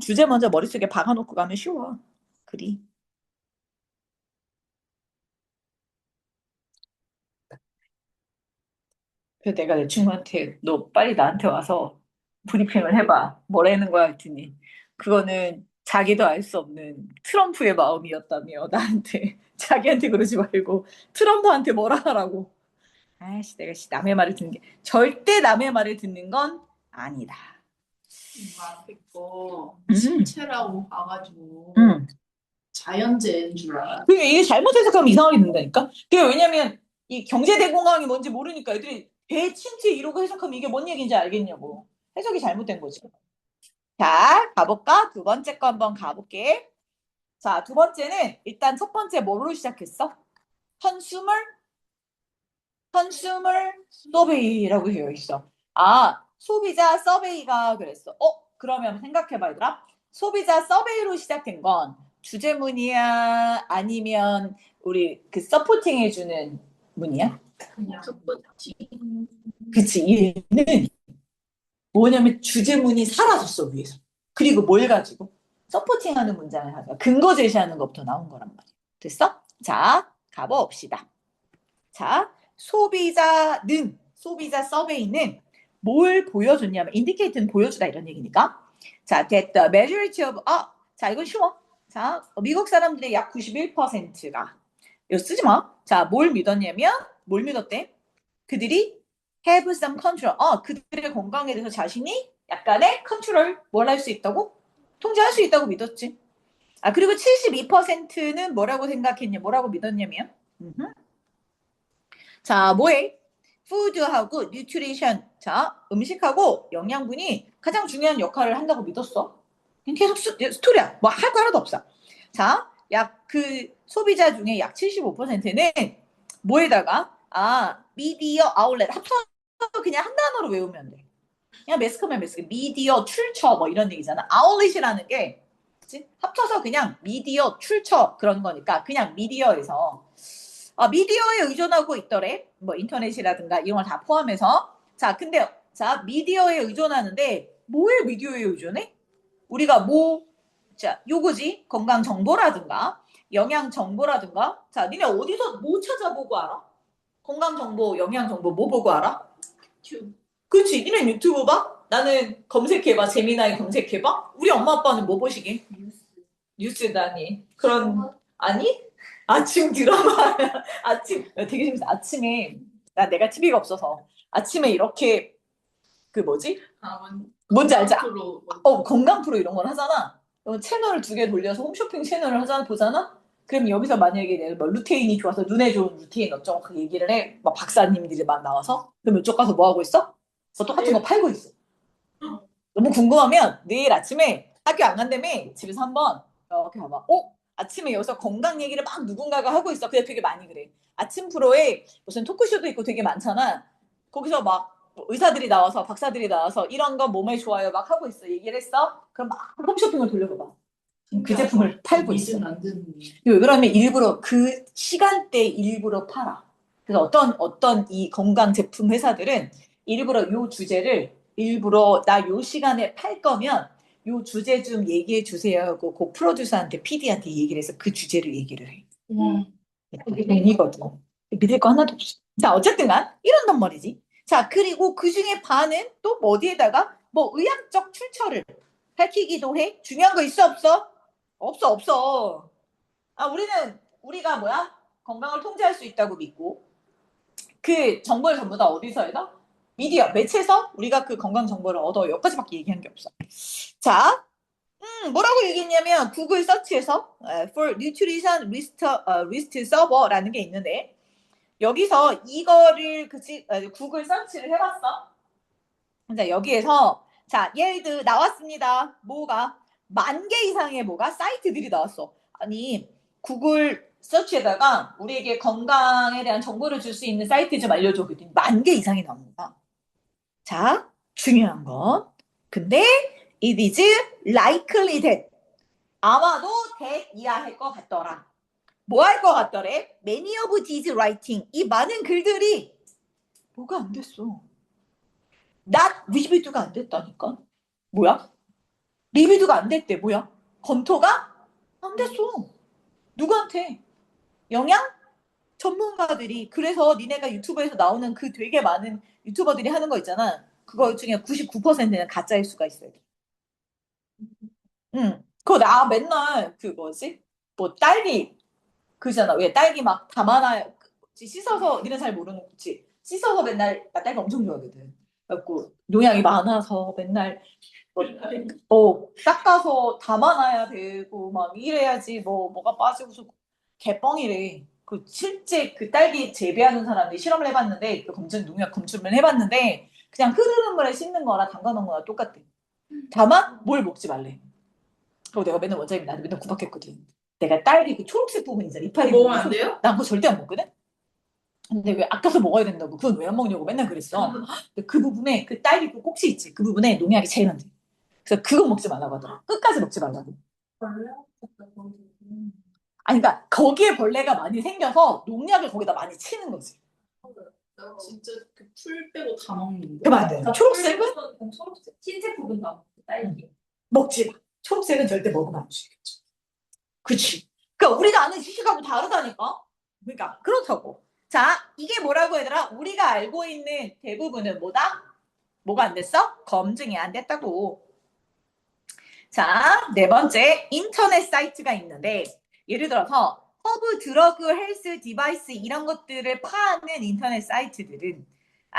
주제 먼저 머릿속에 박아놓고 가면 쉬워. 글이. 그래서 내가 내 친구한테 너 빨리 나한테 와서 브리핑을 해봐. 뭐라는 거야 했더니 그거는 자기도 알 수 없는 트럼프의 마음이었다며 나한테 자기한테 그러지 말고 트럼프한테 뭐라 하라고. 아이씨 내가 남의 말을 듣는 게 절대 남의 말을 듣는 건 아니다. 앞에 거 음. 신체라고 봐가지고 자연재해인 줄 알아. 그게 이게 잘못 해석하면 이상하게 된다니까. 그게 왜냐면 이 경제대공황이 뭔지 모르니까 애들이 대침체 이러고 해석하면 이게 뭔 얘기인지 알겠냐고. 해석이 잘못된 거지. 자, 가볼까? 두 번째 거 한번 가볼게. 자, 두 번째는 일단 첫 번째 뭐로 시작했어? 컨슈머 서베이라고 되어 있어. 아, 소비자 서베이가 그랬어. 그러면 생각해봐, 얘들아. 소비자 서베이로 시작된 건 주제문이야? 아니면 우리 그 서포팅 해주는 문이야? 그냥 서포팅. 그치, 얘는 뭐냐면 주제문이 사라졌어, 위에서. 그리고 뭘 가지고? 서포팅하는 문장을 하자. 근거 제시하는 것부터 나온 거란 말이야. 됐어? 자, 가봅시다. 자, 소비자 서베이는 뭘 보여줬냐면, 인디케이트는 보여주다 이런 얘기니까. 자, that the majority of, 자, 이건 쉬워. 자, 미국 사람들의 약 91%가, 이거 쓰지 마. 자, 뭘 믿었대? 그들이 have some control. 그들의 건강에 대해서 자신이 약간의 컨트롤, 뭘 할 수 있다고? 통제할 수 있다고 믿었지. 그리고 72%는 뭐라고 믿었냐면, 자, 뭐해? 푸드하고 뉴트리션, 자, 음식하고 영양분이 가장 중요한 역할을 한다고 믿었어. 계속 스토리야. 뭐 할 거 하나도 없어. 자, 약 그 소비자 중에 약 75%는 뭐에다가 미디어 아울렛 합쳐서 그냥 한 단어로 외우면 돼. 그냥 매스컴이야 매스컴. 미디어 출처 뭐 이런 얘기잖아. 아울렛이라는 게 그치? 합쳐서 그냥 미디어 출처 그런 거니까 그냥 미디어에서 미디어에 의존하고 있더래. 뭐 인터넷이라든가 이런 걸 다 포함해서. 자, 근데 자 미디어에 의존하는데 뭐에 미디어에 의존해? 우리가 자 요거지 건강 정보라든가 영양 정보라든가. 자, 니네 어디서 뭐 찾아보고 알아? 건강 정보, 영양 정보 뭐 보고 알아? 튜브. 그렇지. 니네 유튜브 봐? 나는 검색해봐. 재미나게 검색해봐. 우리 엄마 아빠는 뭐 보시게? 뉴스다니. 그런 아니? 아침 드라마. 아침 되게 재밌어. 아침에 내가 TV가 없어서 아침에 이렇게 그 뭐지? 뭔지 알지? 건강 프로 이런 걸 하잖아. 채널을 두 개 돌려서 홈쇼핑 채널을 보잖아. 그럼 여기서 만약에 뭐 루테인이 좋아서 눈에 좋은 루테인 어쩌고 그 얘기를 해. 막 박사님들이 막 나와서. 그럼 이쪽 가서 뭐 하고 있어? 뭐 똑같은 거 팔고 있어. 너무 궁금하면 내일 아침에 학교 안 간다며 집에서 한번 이렇게 봐봐. 아침에 여기서 건강 얘기를 막 누군가가 하고 있어. 근데 되게 많이 그래. 아침 프로에 무슨 토크쇼도 있고 되게 많잖아. 거기서 막 의사들이 나와서 박사들이 나와서 이런 거 몸에 좋아요 막 하고 있어. 얘기를 했어. 그럼 막 홈쇼핑을 돌려봐봐. 그 제품을 팔고 있어. 믿으면 안 되는 왜 그러면 일부러 그 시간대에 일부러 팔아. 그래서 어떤 이 건강 제품 회사들은 일부러 요 주제를 일부러 나 요 시간에 팔 거면 요 주제 좀 얘기해 주세요 하고 그 프로듀서한테 PD한테 얘기를 해서 그 주제를 얘기를 해. 돈이거든. 믿을 거 하나도 없어. 자, 어쨌든 간 이런단 말이지. 자, 그리고 그 중에 반은 또 뭐 어디에다가 뭐 의학적 출처를 밝히기도 해. 중요한 거 있어 없어? 없어 없어. 아, 우리가 뭐야? 건강을 통제할 수 있다고 믿고 그 정보를 전부 다 어디서 해서? 미디어, 매체에서 우리가 그 건강 정보를 얻어. 여기까지밖에 얘기한 게 없어. 자, 뭐라고 얘기했냐면 구글 서치에서 for nutrition list server라는 게 있는데 여기서 이거를 구글 서치를 해봤어. 자, 여기에서 자, 예를 들어 나왔습니다. 뭐가 10,000개 이상의 뭐가 사이트들이 나왔어. 아니, 구글 서치에다가 우리에게 건강에 대한 정보를 줄 수 있는 사이트 좀 알려줘. 그랬더니 10,000개 이상이 나옵니다. 자, 중요한 건 근데 it is likely that 아마도 that이야 할 것 같더라. 뭐 할 것 같더래? Many of these writing 이 많은 글들이 뭐가 안 됐어. not 리뷰드가 안 됐다니까. 뭐야? 리뷰드가 안 됐대. 뭐야? 검토가 안 됐어. 누구한테? 영양 전문가들이. 그래서 니네가 유튜브에서 나오는 그 되게 많은 유튜버들이 하는 거 있잖아. 그거 중에 99%는 가짜일 수가 있어요. 응. 그거 나 맨날 그 뭐지? 뭐 딸기 그잖아. 왜 딸기 막 담아놔 씻어서 니는 잘 모르는 거지. 씻어서 맨날 나 딸기 엄청 좋아하거든. 그래갖고 농약이 많아서 맨날 닦아서 담아놔야 되고 막 이래야지 뭐가 빠지고서 개뻥이래. 그 실제 그 딸기 재배하는 사람들이 실험을 해봤는데 그 농약 검출을 해봤는데 그냥 흐르는 물에 씻는 거나 담가놓은 거나 똑같대. 다만 뭘 먹지 말래. 그리고 내가 맨날 원장님 나한테 맨날 구박했거든. 내가 딸기 그 초록색 부분 있잖아. 이파리 먹으면 안 돼요? 난 그거 절대 안 먹거든. 근데 왜 아껴서 먹어야 된다고 그건 왜 안 먹냐고 맨날 그랬어. 근데 그 부분에 그 딸기 그 꼭지 있지. 그 부분에 농약이 제일 많대. 그래서 그거 먹지 말라고 하더라. 끝까지 먹지 말라고. 아니 그러니까 거기에 벌레가 많이 생겨서 농약을 거기다 많이 치는 거지. 나 진짜 그 풀 빼고 다 먹는데. 그 맞아. 초록색은 초록색, 흰색 부분 다 먹고 딸기. 먹지 마. 초록색은 절대 먹으면 안 되겠죠. 그치. 그러니까 우리가 아는 지식하고 다르다니까. 그러니까 그렇다고. 자, 이게 뭐라고 얘들아? 우리가 알고 있는 대부분은 뭐다? 뭐가 안 됐어? 검증이 안 됐다고. 자, 네 번째 인터넷 사이트가 있는데 예를 들어서 허브 드러그 헬스 디바이스 이런 것들을 파는 인터넷 사이트들은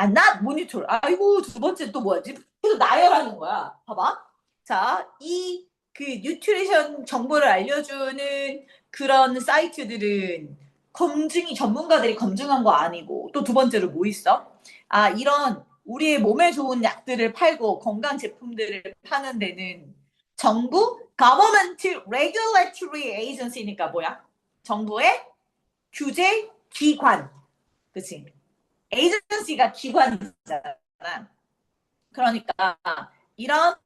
not monitor. 아이고 두 번째 또 뭐지? 계속 나열하는 거야. 봐봐. 자, 이 그 뉴트리션 정보를 알려주는 그런 사이트들은 전문가들이 검증한 거 아니고 또 두 번째로 뭐 있어? 아, 이런 우리의 몸에 좋은 약들을 팔고 건강 제품들을 파는 데는 정부 government regulatory agency니까 뭐야? 정부의 규제 기관. 그치? 에이전시가 기관이잖아. 그러니까 이런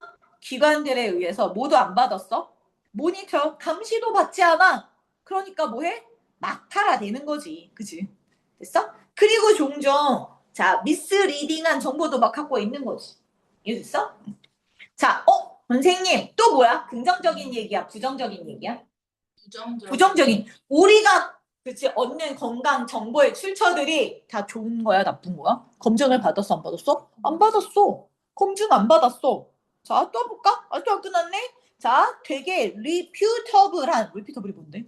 기관들에 의해서 모두 안 받았어? 모니터 감시도 받지 않아. 그러니까 뭐해? 막탈화되는 거지. 그치? 됐어? 그리고 종종 자 미스리딩한 정보도 막 갖고 있는 거지. 이해됐어? 자, 선생님, 또 뭐야? 긍정적인 얘기야? 부정적인 얘기야? 부정적인. 우리가, 그치, 얻는 건강 정보의 출처들이 다 좋은 거야, 나쁜 거야? 검증을 받았어, 안 받았어? 안 받았어. 검증 안 받았어. 자, 또 볼까? 또 안 끝났네? 자, 되게 리퓨터블이 뭔데?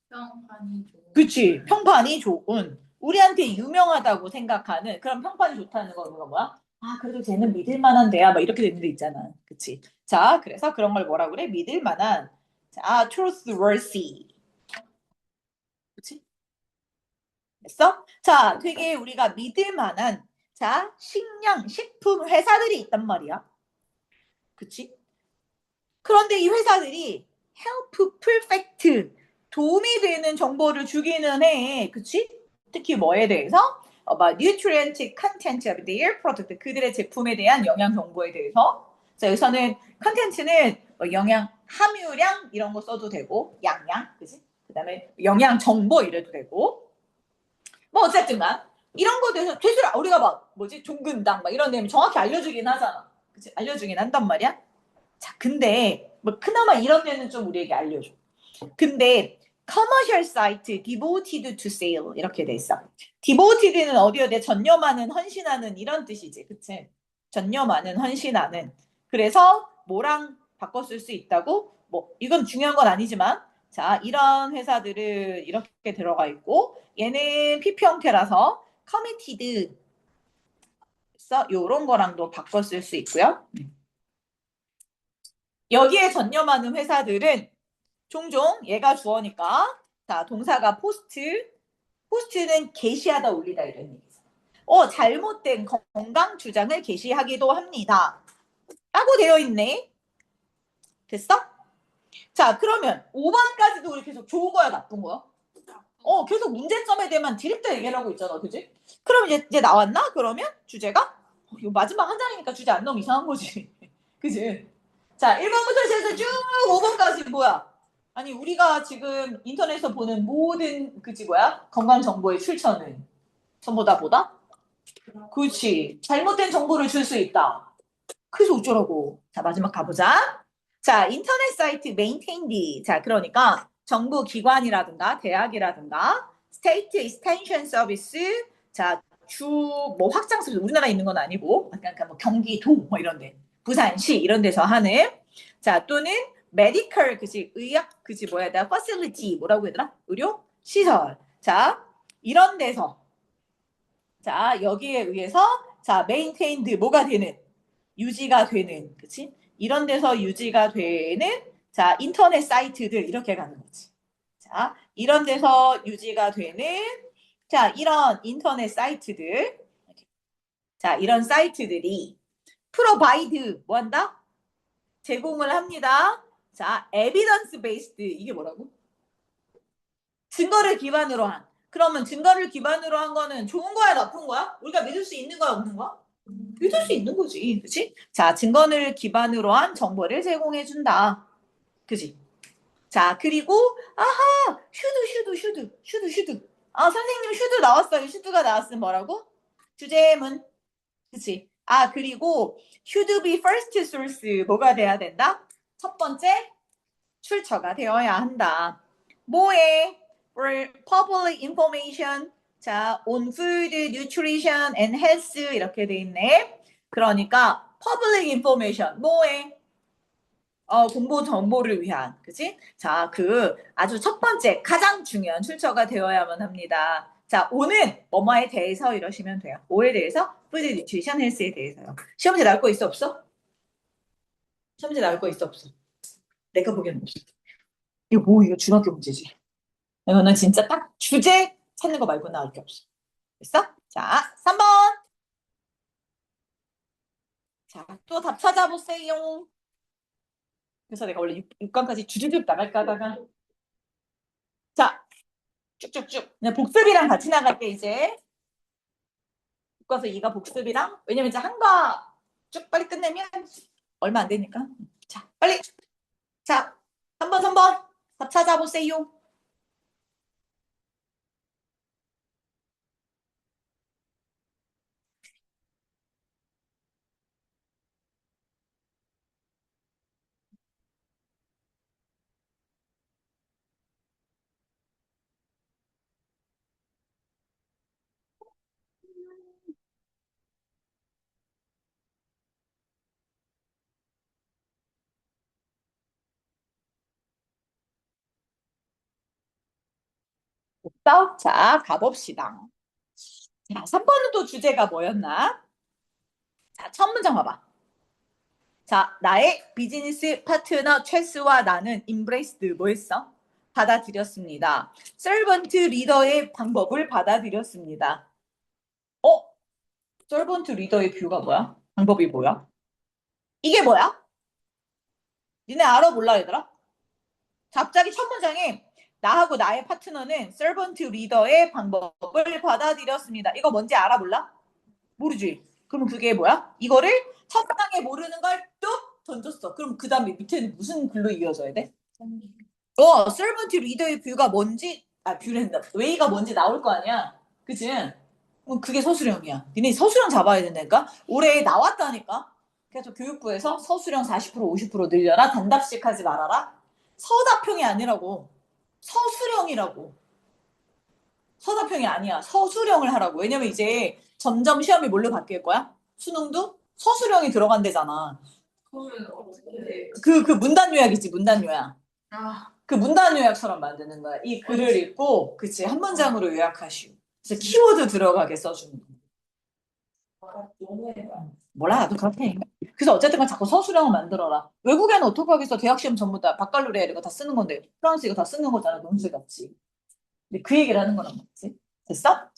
평판이 좋은. 그치, 평판이 좋은. 우리한테 유명하다고 생각하는 그런 평판이 좋다는 건 뭐야? 아, 그래도 쟤는 믿을 만한 데야. 막 이렇게 되는 데 있잖아. 그치? 자, 그래서 그런 걸 뭐라 그래? 믿을 만한. 자, trustworthy. 그치? 됐어? 자, 되게 우리가 믿을 만한, 자, 식품 회사들이 있단 말이야. 그치? 그런데 이 회사들이 help perfect, 도움이 되는 정보를 주기는 해. 그치? 특히 뭐에 대해서? 막 nutrient content of their product, 그들의 제품에 대한 영양 정보에 대해서. 자, 여기서는 컨텐츠는 영양 함유량 이런 거 써도 되고 양량, 그지? 그다음에 영양 정보 이래도 되고 뭐 어쨌든간 이런 거 대해서 되게 우리가 막 뭐지 종근당 막 이런 내용 정확히 알려주긴 하잖아, 그치? 알려주긴 한단 말이야. 자, 근데 뭐 그나마 이런 데는 좀 우리에게 알려줘. 근데 commercial site devoted to sale 이렇게 돼 있어. devoted는 어디에 대 전념하는, 헌신하는 이런 뜻이지, 그치? 전념하는, 헌신하는. 그래서 뭐랑 바꿔 쓸 수 있다고? 뭐 이건 중요한 건 아니지만, 자, 이런 회사들은 이렇게 들어가 있고, 얘는 PP 형태라서 committed, 요런 거랑도 바꿔 쓸 수 있고요. 여기에 전념하는 회사들은 종종 얘가 주어니까, 자, 동사가 포스트는 게시하다 올리다 이런 얘기죠. 잘못된 건강 주장을 게시하기도 합니다. 라고 되어 있네. 됐어? 자, 그러면 5번까지도 우리 계속 좋은 거야, 나쁜 거야? 계속 문제점에 대해만 드립다 얘기를 하고 있잖아, 그지? 그럼 이제 나왔나? 그러면 주제가? 이거 마지막 한 장이니까 주제 안 나오면 이상한 거지. 그지? 자, 1번부터 시작해서 쭉 5번까지 뭐야? 아니, 우리가 지금 인터넷에서 보는 모든 그지 뭐야? 건강 정보의 출처는 전부 다 뭐다? 그렇지. 잘못된 정보를 줄 수 있다. 그래서 어쩌라고. 자, 마지막 가보자. 자, 인터넷 사이트 maintained. 자, 그러니까 정부 기관이라든가 대학이라든가 스테이트 익스텐션 서비스. 자, 주 뭐 확장 서비스 우리나라에 있는 건 아니고, 그러니까 뭐 경기도 뭐 이런데, 부산시 이런 데서 하는. 자, 또는 메디컬, 그지 의학, 그지 뭐야, 나 facility 뭐라고 얘들아? 의료 시설. 자, 이런 데서, 자, 여기에 의해서 자, maintained 뭐가 되는, 유지가 되는, 그치? 이런 데서 유지가 되는, 자, 인터넷 사이트들 이렇게 가는 거지. 자, 이런 데서 유지가 되는, 자, 이런 인터넷 사이트들, 자, 이런 사이트들이 provide 뭐 한다? 제공을 합니다. 자, evidence based 이게 뭐라고? 증거를 기반으로 한. 그러면 증거를 기반으로 한 거는 좋은 거야, 나쁜 거야? 우리가 믿을 수 있는 거야, 없는 거야? 믿을 수 있는 거지, 그치? 자, 증거를 기반으로 한 정보를 제공해 준다, 그치? 자, 그리고 아하, 슈드. 아, 선생님 슈드 나왔어요. 슈드가 나왔으면 뭐라고? 주제문, 그치? 아, 그리고 should be first source 뭐가 돼야 된다? 첫 번째 출처가 되어야 한다. 뭐에? For public information. 자, on food, nutrition, and health 이렇게 돼 있네. 그러니까 public information 뭐에? 공보 정보를 위한, 그치? 자, 그 아주 첫 번째 가장 중요한 출처가 되어야만 합니다. 자, 오는 뭐뭐에 대해서 이러시면 돼요. 뭐에 대해서? food, nutrition, health에 대해서요. 시험 문제 나올 거 있어 없어? 시험 문제 나올 거 있어 없어? 내가 보기에는 없어. 이거 중학교 문제지. 이거는 진짜 딱 주제 찾는 거 말고 나올 게 없어. 됐어? 자, 3번. 자, 또 답 찾아보세요. 그래서 내가 원래 6강까지 주주쭉 나갈까 하다가. 자, 쭉쭉쭉. 그냥 복습이랑 같이 나갈게, 이제. 교과서 2가 복습이랑. 왜냐면 이제 한과 쭉 빨리 끝내면 얼마 안 되니까. 자, 빨리. 자, 3번. 답 찾아보세요. 없다? 자, 가봅시다. 자, 3번은 또 주제가 뭐였나? 자, 첫 문장 봐봐. 자, 나의 비즈니스 파트너 최스와 나는 embraced 뭐 했어? 받아들였습니다. servant 리더의 방법을 받아들였습니다. servant 리더의 뷰가 뭐야? 방법이 뭐야? 이게 뭐야? 니네 알아 몰라 얘들아? 갑자기 첫 문장에 나하고 나의 파트너는 servant 리더의 방법을 받아들였습니다. 이거 뭔지 알아 몰라? 모르지? 그러면 그게 뭐야? 이거를 첫 문장에 모르는 걸 뚝 던졌어. 그럼 그 다음에 밑에는 무슨 글로 이어져야 돼? servant 리더의 뷰가 뭔지, 뷰랜다. 웨이가 뭔지 나올 거 아니야. 그치? 그럼 그게 서술형이야. 니네 서술형 잡아야 된다니까? 올해 나왔다니까? 그래서 교육부에서 서술형 40% 50% 늘려라. 단답식 하지 말아라. 서답형이 아니라고. 서술형이라고. 서답형이 아니야. 서술형을 하라고. 왜냐면 이제 점점 시험이 뭘로 바뀔 거야? 수능도 서술형이 들어간대잖아. 그러면 어떻게 그 문단 요약이지, 문단 요약. 아, 그 문단 요약처럼 만드는 거야. 이 글을 읽고, 그치, 한 문장으로 요약하시오. 그래서 키워드 들어가게 써주는 거야. 몰라, 나도 그렇게 해. 그래서 어쨌든 간 자꾸 서술형을 만들어라. 외국에는 어떻게 하겠어? 대학 시험 전부 다 바칼로레아 이거 다 쓰는 건데, 프랑스 이거 다 쓰는 거잖아, 논술 같이. 근데 그 얘기를 하는 거란 말이지. 됐어?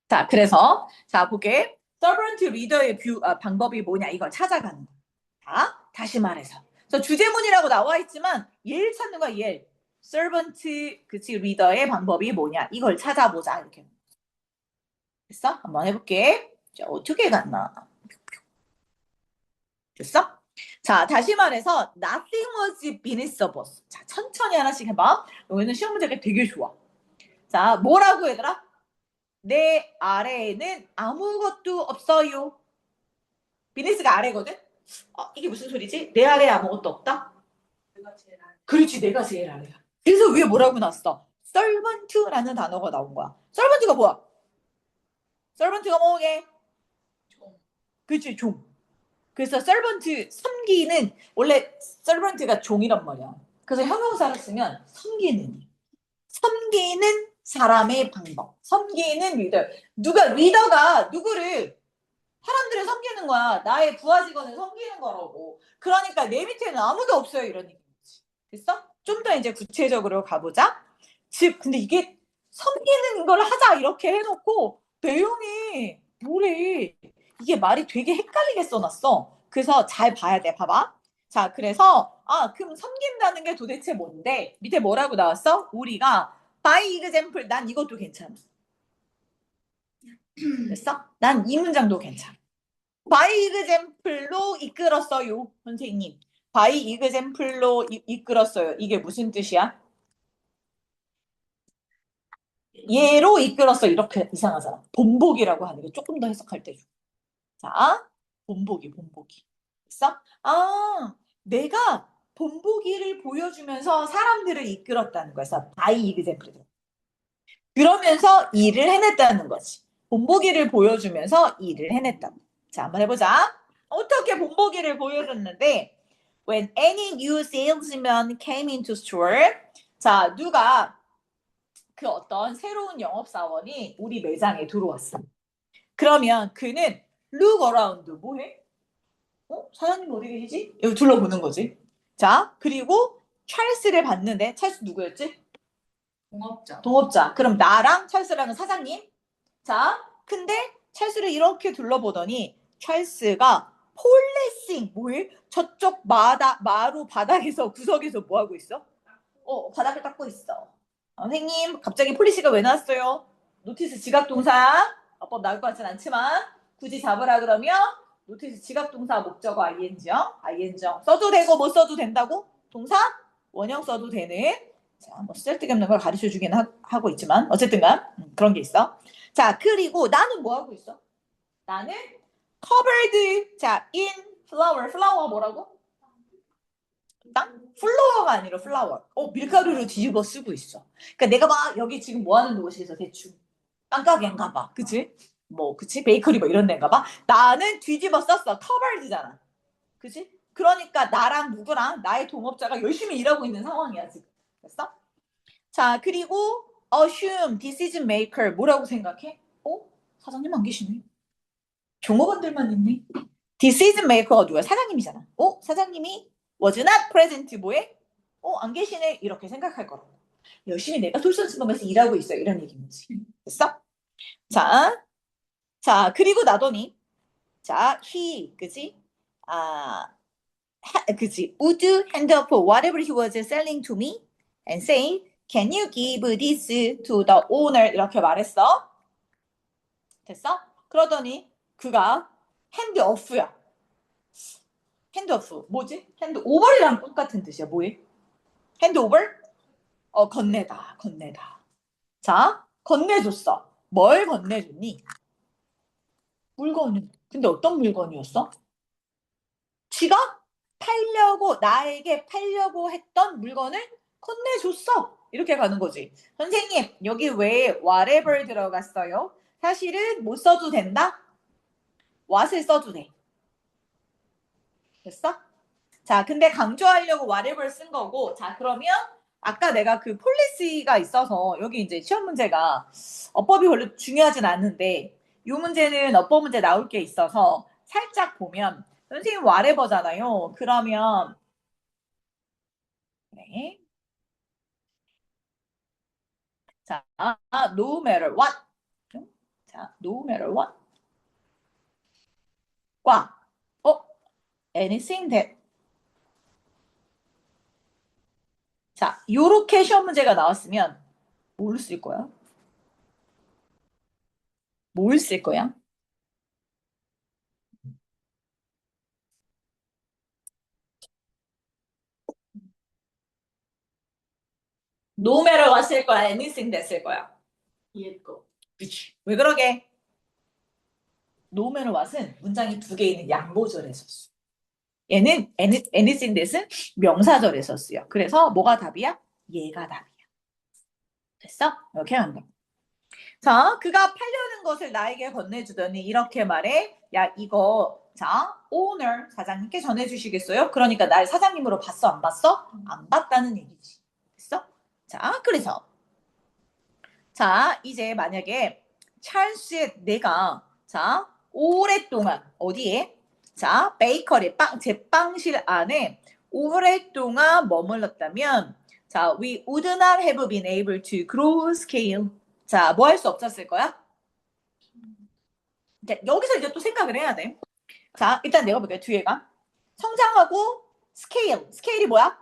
자, 그래서, 자, 보게. 서브런트 리더의 방법이 뭐냐, 이걸 찾아가는 거야. 자, 다시 말해서. 그래서 주제문이라고 나와 있지만, 얘를 찾는 거야, 얘. 서번트, 그치, 리더의 방법이 뭐냐, 이걸 찾아보자, 이렇게. 됐어? 한번 해볼게. 자, 어떻게 갔나? 됐어? 자, 다시 말해서, nothing was beneath us. 자, 천천히 하나씩 해봐. 여기는 시험 문제가 되게 좋아. 자, 뭐라고 얘들아? 내 아래에는 아무것도 없어요. 비니스가 아래거든? 이게 무슨 소리지? 내 아래에 아무것도 없다? 내가 제일 안 그렇지, 내가 제일 아래야. 그래서 위에 뭐라고 났어? servant라는 단어가 나온 거야. servant가 뭐야? servant가 뭐게? 좀. 그렇지, 종. 그래서 servant, 섬기는, 원래 servant가 종이란 말이야. 그래서 형용사를 쓰면 섬기는. 섬기는 사람의 방법. 섬기는 리더. 리더가 누구를 사람들을 섬기는 거야. 나의 부하 직원을 섬기는 거라고. 그러니까 내 밑에는 아무도 없어요. 이런 얘기지. 됐어? 좀 더 이제 구체적으로 가보자. 즉, 근데 이게 섬기는 걸 하자 이렇게 해놓고 내용이 뭐래. 이게 말이 되게 헷갈리게 써놨어. 그래서 잘 봐야 돼. 봐봐. 자, 그래서 그럼 섬긴다는 게 도대체 뭔데? 밑에 뭐라고 나왔어? 우리가 by example, 난 이것도 괜찮아. 됐어? 난 이 문장도 괜찮아. 바이 이그젠플로 이끌었어요, 선생님. 바이 이그젠플로 이끌었어요. 이게 무슨 뜻이야? 얘로 이끌었어. 이렇게 이상하잖아. 본보기라고 하는 게 조금 더 해석할 때. 자, 본보기. 됐어? 내가 본보기를 보여주면서 사람들을 이끌었다는 거야. 그래서 바이 이그젠플. 그러면서 일을 해냈다는 거지. 본보기를 보여주면서 일을 해냈다. 자, 한번 해보자. 어떻게 본보기를 보여줬는데, when any new salesman came into store, 자, 누가 그 어떤 새로운 영업사원이 우리 매장에 들어왔어. 그러면 그는 look around, 뭐해? 사장님 어디 계시지? 여기 둘러보는 거지. 자, 그리고 찰스를 봤는데, 찰스 누구였지? 동업자. 동업자. 그럼 나랑 찰스랑은 사장님? 자, 근데 찰스를 이렇게 둘러보더니 찰스가 폴레싱, 뭐해? 저쪽 마루 바닥에서 구석에서 뭐 하고 있어? 바닥을 닦고 있어. 선생님, 갑자기 폴리시가 왜 나왔어요? 노티스 지각동사. 어법 나올 것 같진 않지만 굳이 잡으라 그러면 노티스 지각동사 목적어 ing형 써도 되고 못 써도 된다고? 동사 원형 써도 되는. 자, 뭐 쓸데없는 걸 가르쳐 주긴 하고 있지만 어쨌든간 그런 게 있어. 자, 그리고 나는 뭐 하고 있어? 나는 covered. 자, in flour. flour 뭐라고? 땅? 플로어가 아니라 플라워. 밀가루를 뒤집어 쓰고 있어. 그러니까 내가 막 여기 지금 뭐 하는 곳에서 대충 빵가게인가 봐. 그치? 그치? 베이커리 뭐 이런 데인가 봐. 나는 뒤집어 썼어. covered잖아. 그치? 그러니까 나랑 누구랑 나의 동업자가 열심히 일하고 있는 상황이야, 지금. 됐어? 자, 그리고 assume decision maker 뭐라고 생각해? 사장님 안 계시네. 종업원들만 있네. decision maker가 누구야? 사장님이잖아. 사장님이 was not present 뭐해? 안 계시네. 이렇게 생각할 거라고. 열심히 내가 솔선수범해서 일하고 있어. 이런 얘기인지. 됐어? 자, 그리고 나더니 자, he, 그지? 그지? Would hand up whatever he was selling to me and say, can you give this to the owner? 이렇게 말했어. 됐어? 그러더니 그가 hand off야. 핸드오프 뭐지? 핸드오버이랑 똑같은 뜻이야. 뭐해? 핸드오버? 건네다. 자, 건네줬어. 뭘 건네줬니? 물건을. 근데 어떤 물건이었어? 지가 나에게 팔려고 했던 물건을 건네줬어. 이렇게 가는 거지. 선생님, 여기 왜 whatever 들어갔어요? 사실은 못 써도 된다? what을 써도 돼. 됐어? 자, 근데 강조하려고 whatever 쓴 거고, 자, 그러면 아까 내가 그 폴리시가 있어서 여기 이제 시험 문제가 어법이 별로 중요하진 않은데 이 문제는 어법 문제 나올 게 있어서 살짝 보면 선생님 whatever잖아요. 그러면 네. 자, no matter what. 자, no matter what. 과, anything that. 자, 요렇게 시험 문제가 나왔으면 뭘 쓸 거야? 뭘 쓸 거야? no matter what 쓸 거야? anything that 쓸 거야? 얘 거. 그치. 왜 그러게? no matter what은 문장이 두 개 있는 양보절에 썼어. 얘는 anything that은 명사절에 썼어요. 그래서 뭐가 답이야? 얘가 답이야. 됐어? 이렇게 한다. 자, 그가 팔려는 것을 나에게 건네주더니 이렇게 말해. 야, 이거 자, 오너 사장님께 전해주시겠어요? 그러니까 날 사장님으로 봤어, 안 봤어? 안 봤다는 얘기지. 됐어? 자, 그래서 자, 이제 만약에 찰스의 내가 자, 오랫동안 어디에? 자, 베이커리 제빵실 안에 오랫동안 머물렀다면 자, we would not have been able to grow scale. 자, 뭐 할 수 없었을 거야? 자, 여기서 이제 또 생각을 해야 돼. 자, 일단 내가 볼게 뒤에가 성장하고 스케일이 뭐야?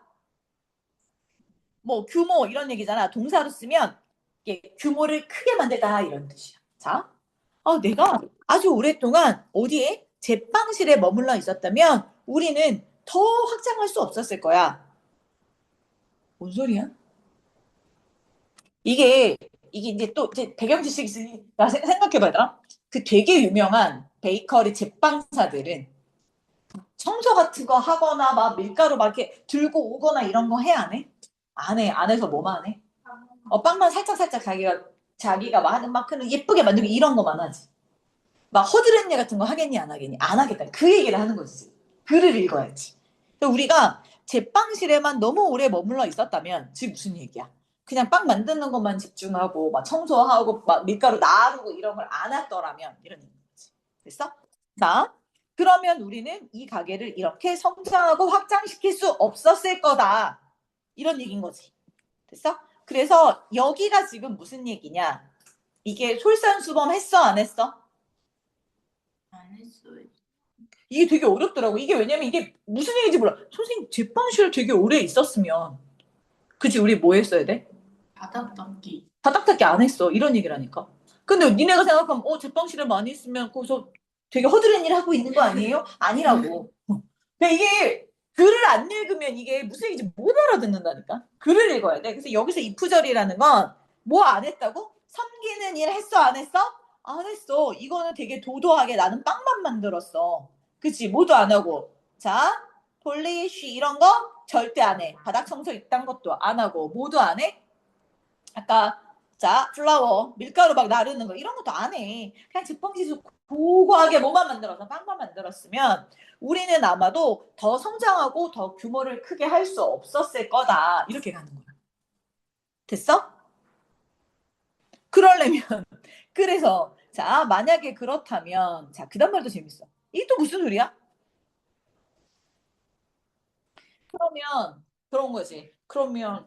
뭐 규모 이런 얘기잖아. 동사로 쓰면 이게 규모를 크게 만들다 이런 뜻이야. 자, 내가 아주 오랫동안 어디에 제빵실에 머물러 있었다면 우리는 더 확장할 수 없었을 거야. 뭔 소리야? 이게 이제 또 이제 배경 지식이 있으니까 생각해봐라. 그 되게 유명한 베이커리 제빵사들은 청소 같은 거 하거나 막 밀가루 막 이렇게 들고 오거나 이런 거 해 안 해? 안 해. 안 해서 뭐만 해? 빵만 살짝 자기가 막 그런 예쁘게 만들고 이런 거만 하지. 막 허드렛일 같은 거 하겠니 안 하겠니? 안 하겠다. 그 얘기를 하는 거지. 글을 읽어야지. 우리가 제빵실에만 너무 오래 머물러 있었다면 지금 무슨 얘기야? 그냥 빵 만드는 것만 집중하고 막 청소하고 막 밀가루 나르고 이런 걸 안 했더라면 이런 얘기지. 됐어? 자, 그러면 우리는 이 가게를 이렇게 성장하고 확장시킬 수 없었을 거다. 이런 얘기인 거지. 됐어? 그래서 여기가 지금 무슨 얘기냐? 이게 솔선수범 했어 안 했어? 안 했어요. 이게 되게 어렵더라고. 이게 왜냐면 이게 무슨 얘기인지 몰라. 선생님 제빵실 되게 오래 있었으면 그치 우리 뭐 했어야 돼? 바닥 닦기. 바닥 닦기 안 했어. 이런 얘기라니까. 근데 니네가 생각하면 제빵실에 많이 있으면 거기서 되게 허드렛 일 하고 있는 거 아니에요? 아니라고. 근데 이게 글을 안 읽으면 이게 무슨 얘기인지 못 알아듣는다니까. 글을 읽어야 돼. 그래서 여기서 이프절이라는 건 뭐 안 했다고? 섬기는 일 했어 안 했어? 안 했어. 이거는 되게 도도하게 나는 빵만 만들었어. 그치? 모두 안 하고. 자, 폴리쉬 이런 거 절대 안 해. 바닥 청소 이딴 것도 안 하고 모두 안 해. 아까 자 플라워 밀가루 막 나르는 거 이런 것도 안 해. 그냥 지펑지수 고고하게 뭐만 만들어서 빵만 만들었으면 우리는 아마도 더 성장하고 더 규모를 크게 할 수 없었을 거다. 이렇게 가는 거야. 됐어? 그러려면 그래서 자 만약에 그렇다면 자 그다음 말도 재밌어. 이게 또 무슨 소리야? 그러면 그런 거지. 그러면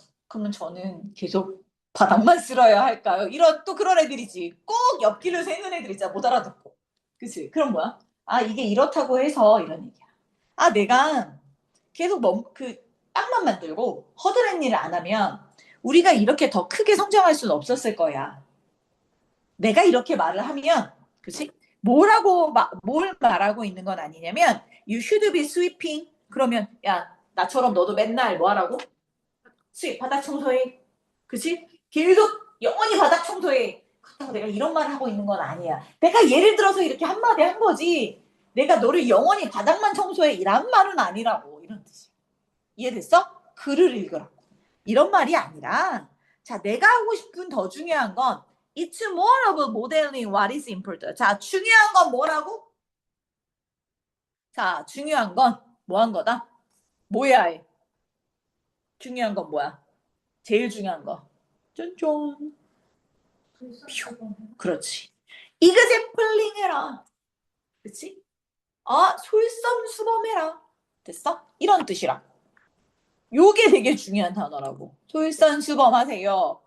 저는 계속 바닥만 쓸어야 할까요? 이런 또 그런 애들이지. 꼭 옆길을 새는 애들 있잖아. 못 알아듣고. 그치? 그럼 뭐야? 이게 이렇다고 해서 이런 얘기야. 내가 계속 땅만 만들고 허드렛 일을 안 하면 우리가 이렇게 더 크게 성장할 수는 없었을 거야. 내가 이렇게 말을 하면, 그치? 뭘 말하고 있는 건 아니냐면, you should be sweeping 그러면 야 나처럼 너도 맨날 뭐 하라고? 수입 바닥 청소해. 그치? 계속 영원히 바닥 청소해. 그렇다고 내가 이런 말을 하고 있는 건 아니야. 내가 예를 들어서 이렇게 한마디 한 거지. 내가 너를 영원히 바닥만 청소해 이란 말은 아니라고. 이런 뜻이야. 이해됐어? 글을 읽으라고. 이런 말이 아니라 자 내가 하고 싶은 더 중요한 건 It's more of modeling what is important. 자 중요한 건 뭐라고? 자 중요한 건 뭐 한 거다? 뭐야 해? 중요한 건 뭐야? 제일 중요한 거. 쫀쫀. 그렇지. 이그제플링 해라. 그치? 솔선수범해라. 됐어? 이런 뜻이라. 요게 되게 중요한 단어라고. 솔선수범하세요.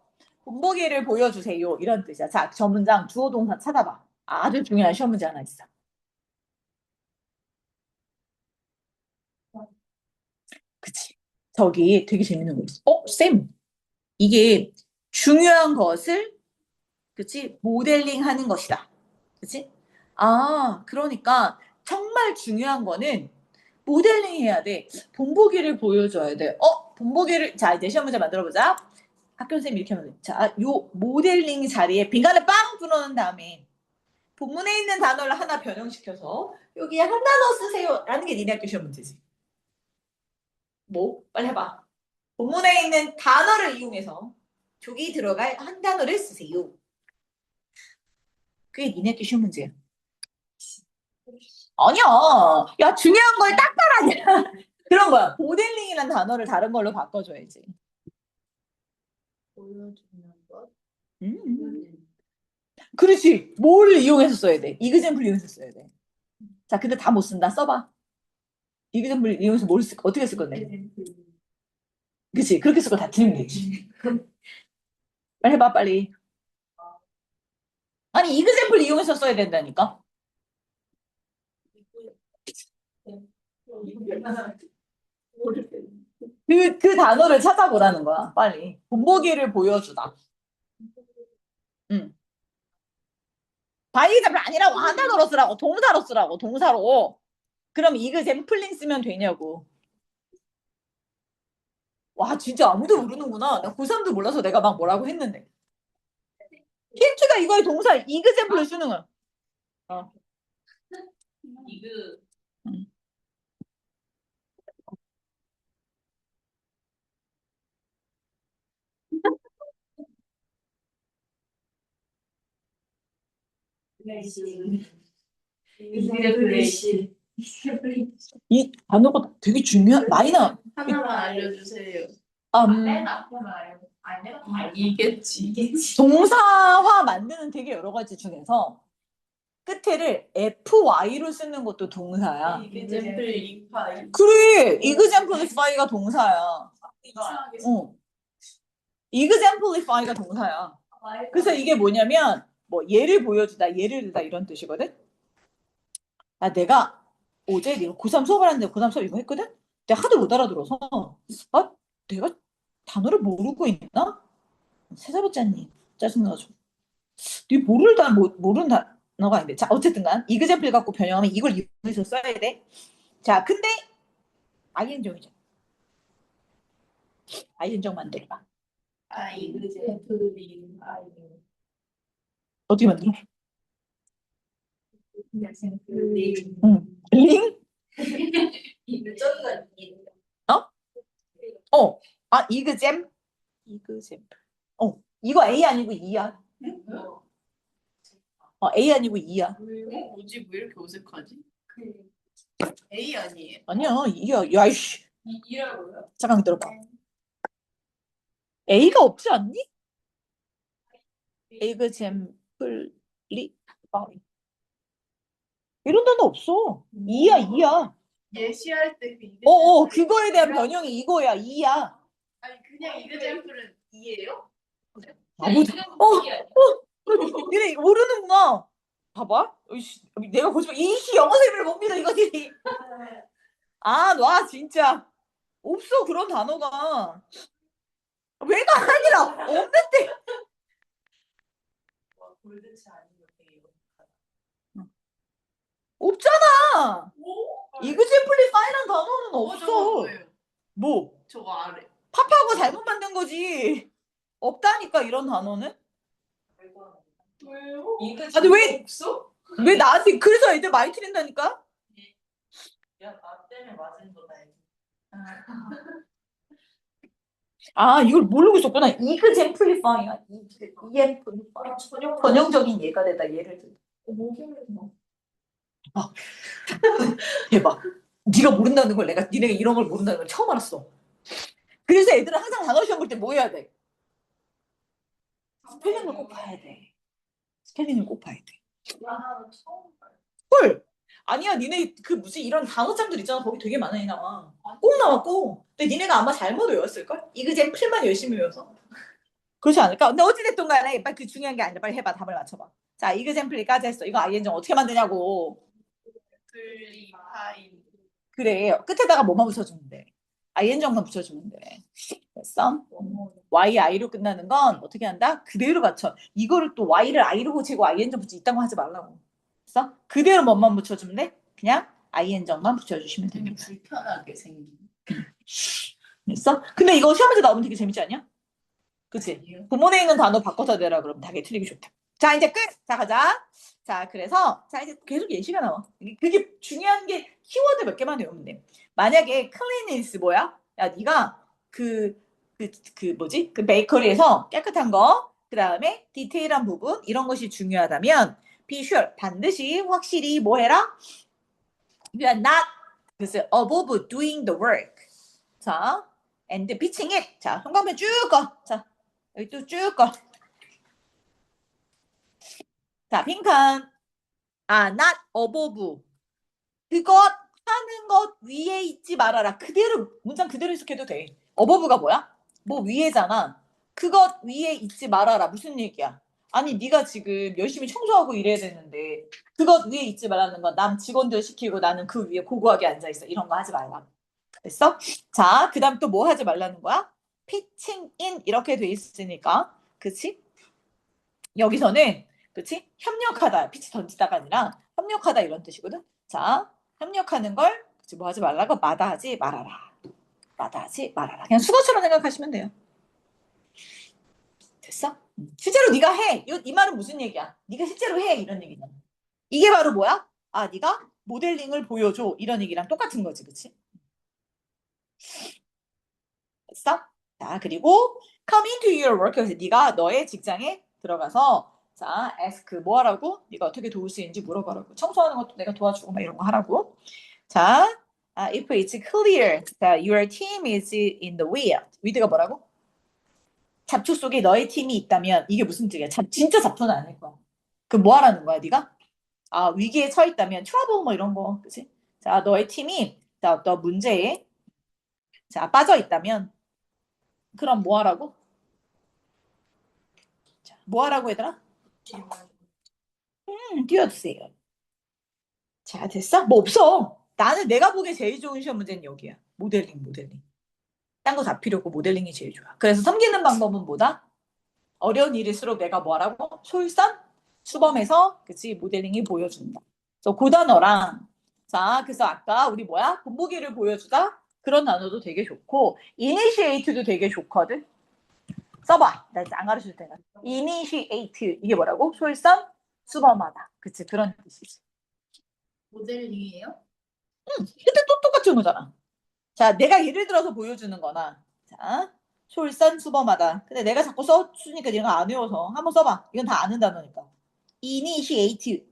본보기를 보여주세요. 이런 뜻이야. 자, 저 문장 주어 동사 찾아봐. 아주 중요한 시험 문제 하나 있어. 그치? 저기 되게 재밌는 거 있어. 쌤. 이게 중요한 것을 그치? 모델링 하는 것이다. 그치? 그러니까 정말 중요한 거는 모델링 해야 돼. 본보기를 보여줘야 돼. 본보기를, 자, 이제 시험 문제 만들어보자. 학교 선생님이 이렇게 하면 돼. 자, 요 모델링 자리에 빈칸을 빵 뚫어놓은 다음에 본문에 있는 단어를 하나 변형시켜서 여기에 한 단어 쓰세요. 라는 게 니네 학교 시험 문제지. 뭐? 빨리 해봐. 본문에 있는 단어를 이용해서 저기 들어갈 한 단어를 쓰세요. 그게 니네 학교 시험 문제야. 아니야. 야, 중요한 걸 딱 따라하냐. 그런 거야. 모델링이란 단어를 다른 걸로 바꿔줘야지. 보여주는 것. 그렇지. 뭘 이용해서 써야 돼? 이그젠플 이용해서 써야 돼. 자, 근데 다 못 쓴다. 써봐. 이그젠플 이용해서 뭘 쓸, 어떻게 쓸 건데? 그치. 그렇게 쓰고 다 틀리면 되지. 빨리 해봐, 빨리. 아니, 이그젠플 이용해서 써야 된다니까? 그 단어를 찾아보라는 거야. 빨리. 본보기를 보여주다. 응. 바이그젠플 아니라고. 한 단어로 쓰라고. 동사로 쓰라고. 동사로. 그럼 이그젠플링 쓰면 되냐고. 와, 진짜 아무도 모르는구나. 나 고3도 몰라서 내가 막 뭐라고 했는데. 힌트가 이거의 동사 이그젠플을 쓰는 거야. 이그 응. 이그플레이시 이 단어가 되게 중요한 많이 나. 하나만 알려주세요. 음, 이겠지. 동사화 만드는 되게 여러 가지 중에서 끝에를 FY로 쓰는 것도 동사야. 이그젠플리파이. 그래, exemplify가 동사야. 어, exemplify가 동사야. 그래서 이게 뭐냐면 뭐 예를 보여주다, 예를 들다 이런 뜻이거든. 내가 어제 내가 고3 수업을 하는데 고3 수업 이거 했거든? 내가 하도 못 알아들어서 내가 단어를 모르고 있나? 찾아봤자니 짜증나가지고 네 모르는 단어가 아닌데 자 어쨌든 간 이그젠플 갖고 변형하면 이걸 이용해서 써야 돼. 자 근데 아이엔정이죠. 아이엔정 만들어봐. 이그젠플리파이. 어떻게 만들어? 이그젠플리. 링? 이그 저기가 어? 이그잼? 이그젠플. 이거 A 아니고 E야. A 아니고 E야. 뭐지? 왜 이렇게 어색하지? A 아니에요? 아니야, E야. 야, 이씨. 이라고요? 잠깐 기다려봐. A가 없지 않니? 이그젠플리 이런 단어 없어. E야, E야. 예시할 때 그 그거에 대한 변형이 이거야, E야. 아니 그냥 이그젠플은 이예요? 아무도. 니네 모르는구나. 봐봐. 어이씨, 내가 거짓말, 이씨 영어 선생님을 못 믿어, 이거지. 놔, 진짜. 없어, 그런 단어가. 왜가 아니라, 없는데. 골드치 아니면 되게 없잖아. 오? 이그젠플리파이란 단어는 저거 없어. 뭐예요? 뭐? 저거 아래. 파파고 잘못 만든 거지. 없다니까 이런 단어는. 왜요? 아니 왜 없어? 나한테 그래서 애들 많이 틀린다니까? 야, 나 때문에 맞은 거다. 아 이걸 모르고 있었구나. 이그젠플리파이야. 이엠플리파이. 전형적인 예가 되다 예를 들어. 아, 대박. 네가 모른다는 걸 니네가 이런 걸 모른다는 걸 처음 알았어. 그래서 애들은 항상 단어 시험 볼 때 뭐 해야 돼? 스펠링을 꼭 봐야 돼. 스펠링을 꼭 봐야 돼. 헐! 아니야, 니네 그 무슨 이런 단어장들 있잖아. 거기 되게 많이 나와. 꼭 나와, 꼭. 근데 니네가 아마 잘못 외웠을걸? 이그젠플만 열심히 외워서. 그렇지 않을까? 근데 어찌됐든 간에 빨리 그 중요한 게 아니라 빨리 해봐. 답을 맞춰봐. 자, 이그젠플리까지 했어. 이거 아이엔정 어떻게 만드냐고. 플리파인. 그래. 끝에다가 뭐만 붙여주면 돼. 아이엔정만 붙여주면 돼. 됐어? Y, I로 끝나는 건 어떻게 한다? 그대로 맞춰. 이거를 또 Y를 I로 고치고 IN정 붙이 이딴 거 하지 말라고. 됐어? 그대로 뭐만 붙여주면 돼? 그냥 IN정만 붙여주시면 되게 됩니다. 불편하게 생긴. 됐어? 근데 이거 시험에서 나오면 되게 재밌지 않냐? 그치? 아니요. 부모에 있는 단어 바꿔서 내라 그러면 되게 틀리기 좋다. 자, 이제 끝! 자, 가자. 자, 그래서, 자, 이제 계속 예시가 나와. 그게 중요한 게 키워드 몇 개만 외우면 돼. 만약에 cleanliness 뭐야? 야, 네가 뭐지? 그 베이커리에서 깨끗한 거, 그 다음에 디테일한 부분, 이런 것이 중요하다면, be sure, 반드시, 확실히 뭐 해라? You are not, 그래서 above doing the work. 자, and pitching it. 자, 형광펜 쭉 꺼. 자, 여기 또 쭉 꺼. 자, 빈칸. 아, not above. 그것 하는 것 위에 있지 말아라. 그대로 문장 그대로 해석해도 돼. 어버브가 뭐야? 뭐 위에잖아. 그것 위에 있지 말아라. 무슨 얘기야? 아니 네가 지금 열심히 청소하고 이래야 되는데 그것 위에 있지 말라는 건 남 직원들 시키고 나는 그 위에 고고하게 앉아 있어. 이런 거 하지 말라. 됐어? 자, 그다음 또 뭐 하지 말라는 거야? 피칭 인 이렇게 돼 있으니까, 그치? 여기서는 그치? 협력하다. 피치 던지다가 아니라 협력하다 이런 뜻이거든. 자, 협력하는 걸 그치? 뭐 하지 말라고 마다하지 말아라. 마다하지 말아라. 그냥 수거처럼 생각하시면 돼요. 됐어? 실제로 네가 해. 이 말은 무슨 얘기야? 네가 실제로 해 이런 얘기잖아. 이게 바로 뭐야? 아, 네가 모델링을 보여줘 이런 얘기랑 똑같은 거지, 그치? 됐어? 자, 그리고 come into your work. 그래서 네가 너의 직장에 들어가서 자, ask 뭐 하라고? 네가 어떻게 도울 수 있는지 물어보라고. 청소하는 것도 내가 도와주고 막 이런 거 하라고. 자, if it's clear that your team is in the way. with가 뭐라고? 잡초 속에 너의 팀이 있다면 이게 무슨 뜻이야? 진짜 잡초는 아닐 거야. 그럼 뭐 하라는 거야, 네가? 아, 위기에 처해 있다면 트러블 뭐 이런 거, 그치? 자, 너의 팀이 자, 어떤 문제에 자, 빠져 있다면 그럼 뭐 하라고? 자, 뭐 하라고 얘들아? 띄워주세요. 자, 됐어? 뭐 없어. 나는 내가 보기에 제일 좋은 시험 문제는 여기야. 모델링. 딴 거 다 필요 없고 모델링이 제일 좋아. 그래서 섬기는 방법은 뭐다? 어려운 일일수록 내가 뭐 하라고? 수범해서 그치 모델링이 보여준다. 그래서 그 단어랑 자, 그래서 아까 우리 뭐야? 본보기를 보여주다? 그런 단어도 되게 좋고 initiate도 되게 좋거든. 써봐. 나 이제 안 가르쳐줄 테니까. initiate 이게 뭐라고? 수범하다. 그치 그런 뜻이지. 모델링이에요? 근데 또 똑같은 거잖아. 자, 내가 예를 들어서 보여주는 거나, 자, 솔선수범하다. 근데 내가 자꾸 써주니까 얘가 안 외워서 한번 써봐. 이건 다 아는 단어니까. initiate.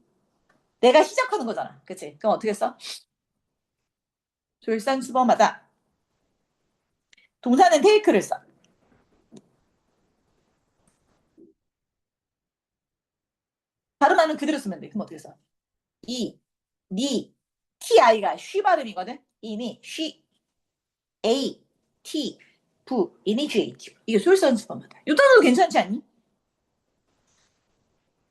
내가 시작하는 거잖아. 그치? 그럼 어떻게 써? 솔선수범하다. 동사는 take를 써. 발음하는 그대로 쓰면 돼. 그럼 어떻게 써? ti가 쉬 발음이거든? 이니, 쉬, a, t, 부, initiate. 이게 솔선수범하다. 이 단어도 괜찮지 않니?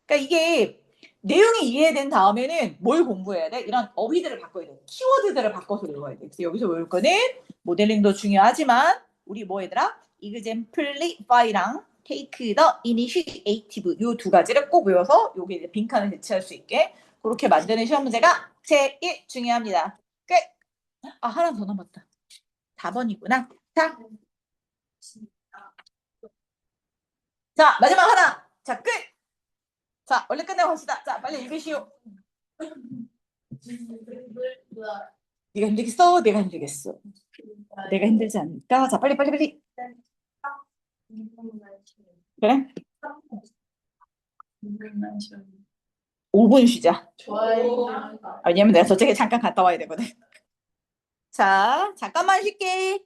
그러니까 이게 내용이 이해된 다음에는 뭘 공부해야 돼? 이런 어휘들을 바꿔야 돼. 키워드들을 바꿔서 외워야 돼. 그래서 여기서 외울 거는 모델링도 중요하지만 우리 뭐 얘들아? exemplify랑 take the initiative 요 두 가지를 꼭 외워서 여기 빈칸을 대체할 수 있게 그렇게 만드는 시험 문제가 제일 중요합니다. 끝. 아, 하나 더 남았다. 4번이구나. 자, 마지막 하나. 자, 끝. 자, 얼른 끝내고 갑시다. 자, 빨리 읽으시오. 네가 힘들겠어? 내가 힘들겠어? 내가 힘들지 않을까? 자, 빨리. 그래? 5분 쉬자. 좋아요. 왜냐면 내가 저쪽에 잠깐 갔다 와야 되거든. 자, 잠깐만 쉴게.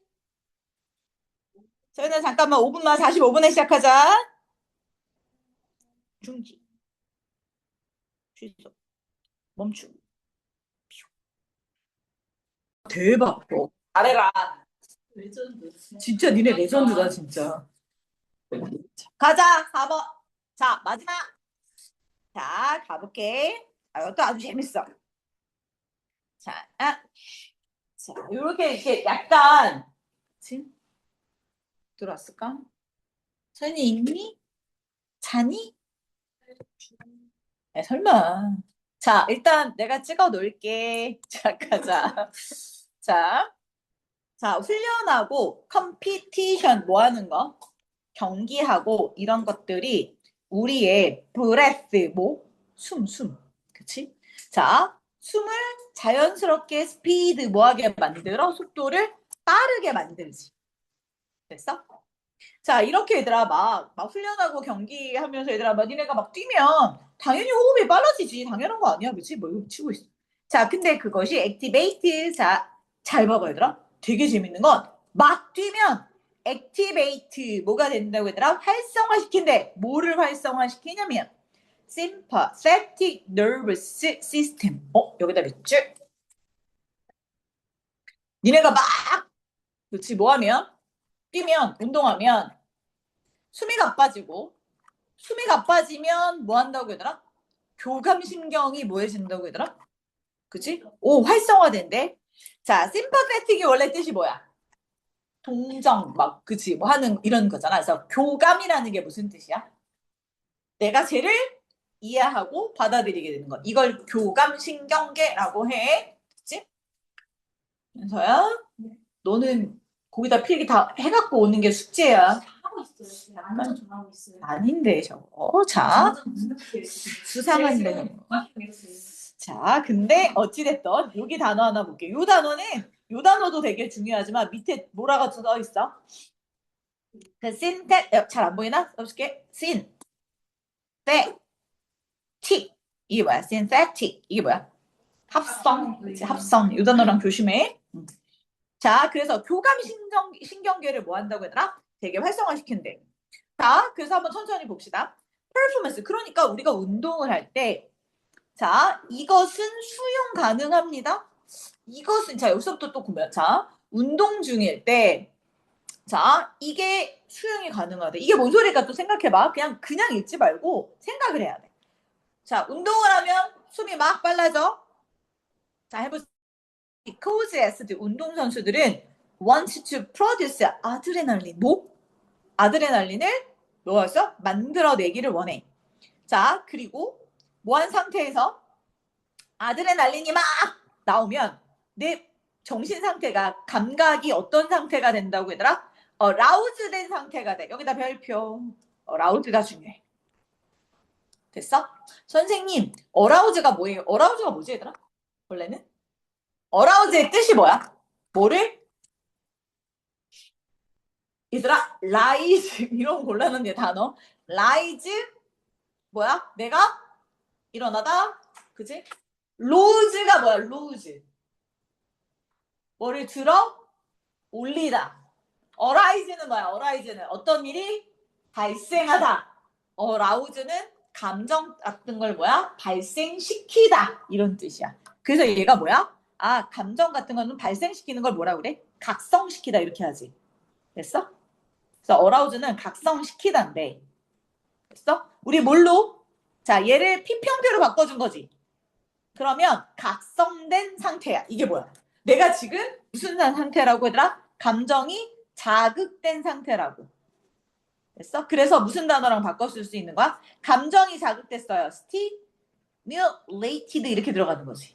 저희는 잠깐만 5분만 45분에 시작하자. 중지. 취소. 멈추. 대박. 잘해라. 레전드. 진짜 니네 레전드다 진짜. 가자. 4번. 자, 마지막. 자, 가볼게. 아, 이것도 아주 재밌어. 자, 자, 이렇게 약간 지금 들어왔을까? 선이 있니? 자니? 설마. 자, 일단 내가 찍어 놓을게. 자, 가자. 자, 훈련하고 컴피티션 뭐 하는 거? 경기하고 이런 것들이 우리의 breath, 숨. 그치? 자, 숨을 자연스럽게 스피드 뭐하게 만들어? 속도를 빠르게 만들지. 됐어? 자, 이렇게 얘들아 막 훈련하고 경기하면서 얘들아 막 니네가 막 뛰면 당연히 호흡이 빨라지지. 당연한 거 아니야. 그치? 뭐 이거 치고 있어. 자, 근데 그것이 액티베이트. 자, 잘 봐봐 얘들아. 되게 재밌는 건 막 뛰면 액티베이트 뭐가 된다고 얘들아? 활성화시킨대. 뭐를 활성화시키냐면 sympathetic nervous system. 여기다 몇 줄? 니네가 막 그치 뭐 하면? 뛰면 운동하면 숨이 가빠지고 숨이 가빠지면 뭐 한다고 얘들아? 교감신경이 뭐 해진다고 얘들아? 그치? 오, 활성화된대. 자, 심파테틱이 원래 뜻이 뭐야? 동정, 막, 그치? 뭐 하는 이런 거잖아. 그래서 교감이라는 게 무슨 뜻이야? 내가 쟤를 이해하고 받아들이게 되는 거. 이걸 교감신경계라고 해. 그치? 그래서야, 너는 거기다 필기 다 해갖고 오는 게 숙제야. 하고 있어요. 완전 잘하고 있어요. 아닌데, 저거. 자, 수상한데. 자, 근데 어찌됐든 여기 단어 하나 볼게요. 요 단어는 요 단어도 되게 중요하지만 밑에 뭐라고 써 있어? 그 synthetic 잘 안 보이나? 써볼게. synthetic 이게 뭐야? synthetic 이게 뭐야? 합성. 그치? 합성. 요 단어랑 조심해. 자, 그래서 교감신경계를 뭐 한다고 얘들아? 되게 활성화시킨대. 자, 그래서 한번 천천히 봅시다. performance. 그러니까 우리가 운동을 할 때, 자, 이것은 수용 가능합니다. 이것은, 자, 여기서부터 또 보면, 자, 운동 중일 때, 자, 이게 수용이 가능하대. 이게 뭔 소리일까 또 생각해봐. 그냥 읽지 말고 생각을 해야 돼. 자, 운동을 하면 숨이 막 빨라져. 자, 해보세요. Because as 운동선수들은 wants to produce 아드레날린. 뭐? 아드레날린을 뭐였어? 만들어내기를 원해. 자, 그리고 뭐한 상태에서 아드레날린이 막 나오면 내 정신 상태가 감각이 어떤 상태가 된다고 얘들아? 라우즈 된 상태가 돼. 여기다 별표. 라우즈가 중요해. 됐어? 선생님, 어라우즈가 뭐예요? 어라우즈가 뭐지 얘들아? 원래는? 어라우즈의 뜻이 뭐야? 뭐를? 얘들아, 라이즈 이런 곤란한 단어. 라이즈 뭐야? 내가 일어나다, 그지? 로즈가 뭐야? 로즈. 뭐를 들어? 올리다. 어라이즈는 뭐야? 어라이즈는 어떤 일이 발생하다. 라우즈는 감정 같은 걸 뭐야? 발생시키다. 이런 뜻이야. 그래서 얘가 뭐야? 아, 감정 같은 거는 발생시키는 걸 뭐라 그래? 각성시키다 이렇게 하지. 됐어? 그래서 어라우즈는 각성시키다인데. 됐어? 우리 뭘로? 자, 얘를 P형태로 바꿔준 거지. 그러면 각성된 상태야. 이게 뭐야? 내가 지금 무슨 상태라고 얘들아? 감정이 자극된 상태라고. 됐어? 그래서 무슨 단어랑 바꿔 쓸 수 있는 거야? 감정이 자극됐어요. stimulated 이렇게 들어가는 거지.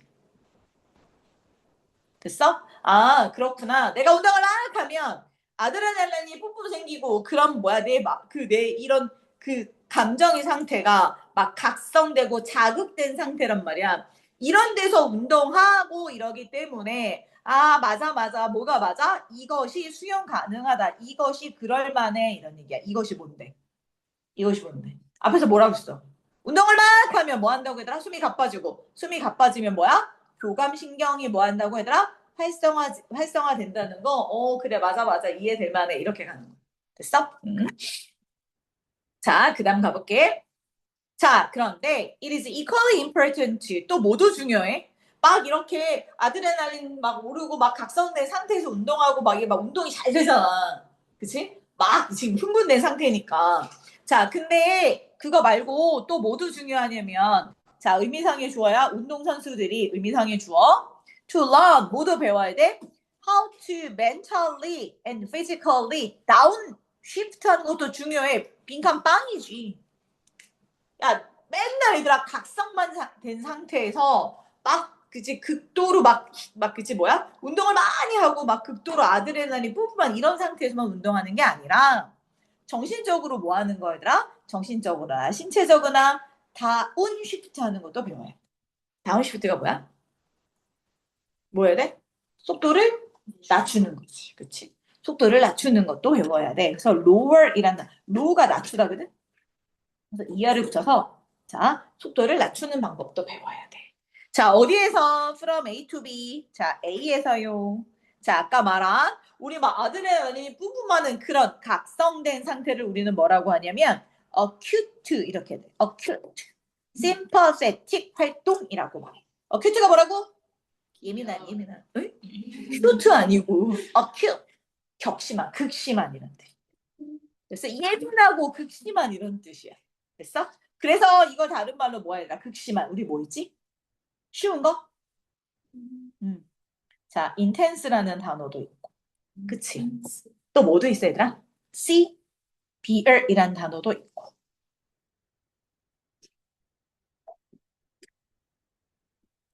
됐어? 아, 그렇구나. 내가 운동을 막 하면 아드레날린이 뿜뿜 생기고 그럼 뭐야 내 이런 그 감정의 상태가 막 각성되고 자극된 상태란 말이야. 이런 데서 운동하고 이러기 때문에 아, 맞아. 뭐가 맞아? 이것이 수용 가능하다. 이것이 그럴 만해. 이런 얘기야. 이것이 뭔데? 앞에서 뭐라고 했어? 운동을 막 하면 뭐 한다고 얘들아? 숨이 가빠지고 숨이 가빠지면 뭐야? 교감신경이 뭐 한다고 얘들아? 활성화된다는 거. 그래 맞아 이해될 만해. 이렇게 가는 거. 됐어? 자, 그다음 가볼게. 자, 그런데 it is equally important. 또 모두 중요해. 막 이렇게 아드레날린 막 오르고 막 각성된 상태에서 운동하고 막 이게 막 운동이 잘 되잖아. 그치? 막 지금 흥분된 상태니까. 자, 근데 그거 말고 또 모두 중요하냐면 자, 의미상의 주어야 운동선수들이 의미상의 주어 to learn 모두 배워야 돼. How to mentally and physically down shift 하는 것도 중요해. 빈칸 빵이지. 야, 맨날 얘들아 각성만 된 상태에서 막 그치 극도로 막 그치 뭐야? 운동을 많이 하고 막 극도로 아드레날린 뿜뿜한 이런 상태에서만 운동하는 게 아니라 정신적으로 뭐 하는 거 얘들아? 정신적으로나 신체적으로나 다운 쉬프트 하는 것도 배워야 돼. 다운 쉬프트가 뭐야? 뭐 해야 돼? 속도를 낮추는 거지. 그치? 속도를 낮추는 것도 배워야 돼. 그래서 lower이란 low가 낮추다거든? 그래서 이하를 붙여서 자 속도를 낮추는 방법도 배워야 돼. 자 어디에서 from A to B 자 A에서요. 자 아까 말한 우리 막 아드레날린이 뿜뿜하는 그런 각성된 상태를 우리는 뭐라고 하냐면 acute 이렇게 돼. acute sympathetic 활동이라고 말해. acute가 뭐라고? 예민한. acute 아니고 acute 격심한 극심한 이런 뜻. 그래서 예민하고 극심한 이런 뜻이야. 됐어? 그래서 이거 다른 말로 뭐 해야 되나? 극심한. 우리 뭐 있지? 쉬운 거? 자, intense라는 단어도 있고. 그치? 또 뭐도 있어, 얘들아? severe이라는 단어도 있고.